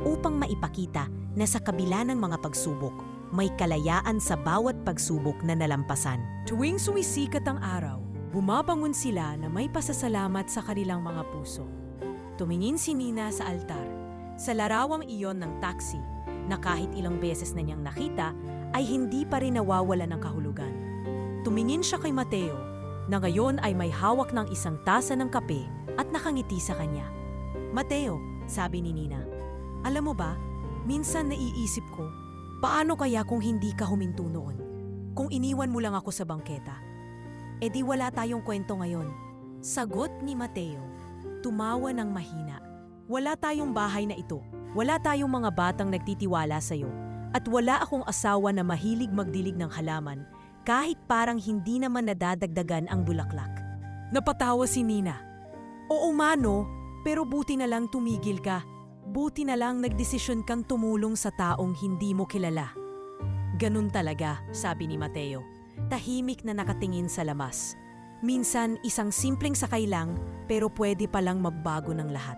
upang maipakita na sa kabila ng mga pagsubok, may kalayaan sa bawat pagsubok na nalampasan. Tuwing sumisikat ang araw, bumabangon sila na may pasasalamat sa kanilang mga puso. Tumingin si Nina sa altar, sa larawang iyon ng taxi, na kahit ilang beses na niyang nakita, ay hindi pa rin nawawala ng kahulugan. Tumingin siya kay Mateo, na ngayon ay may hawak ng isang tasa ng kape at nakangiti sa kanya. Mateo, sabi ni Nina, alam mo ba, minsan naiisip ko, paano kaya kung hindi ka huminto noon? Kung iniwan mo lang ako sa bangketa? E di wala tayong kwento ngayon. Sagot ni Mateo. Tumawa ng mahina. Wala tayong bahay na ito. Wala tayong mga batang nagtitiwala sa'yo. At wala akong asawa na mahilig magdilig ng halaman kahit parang hindi naman nadadagdagan ang bulaklak. Napatawa si Nina. Oo mano, pero buti na lang tumigil ka. Buti na lang nagdesisyon kang tumulong sa taong hindi mo kilala. Ganun talaga, sabi ni Mateo. Tahimik na nakatingin sa lamas. Minsan isang simpleng sakay lang pero pwede palang magbago ng lahat.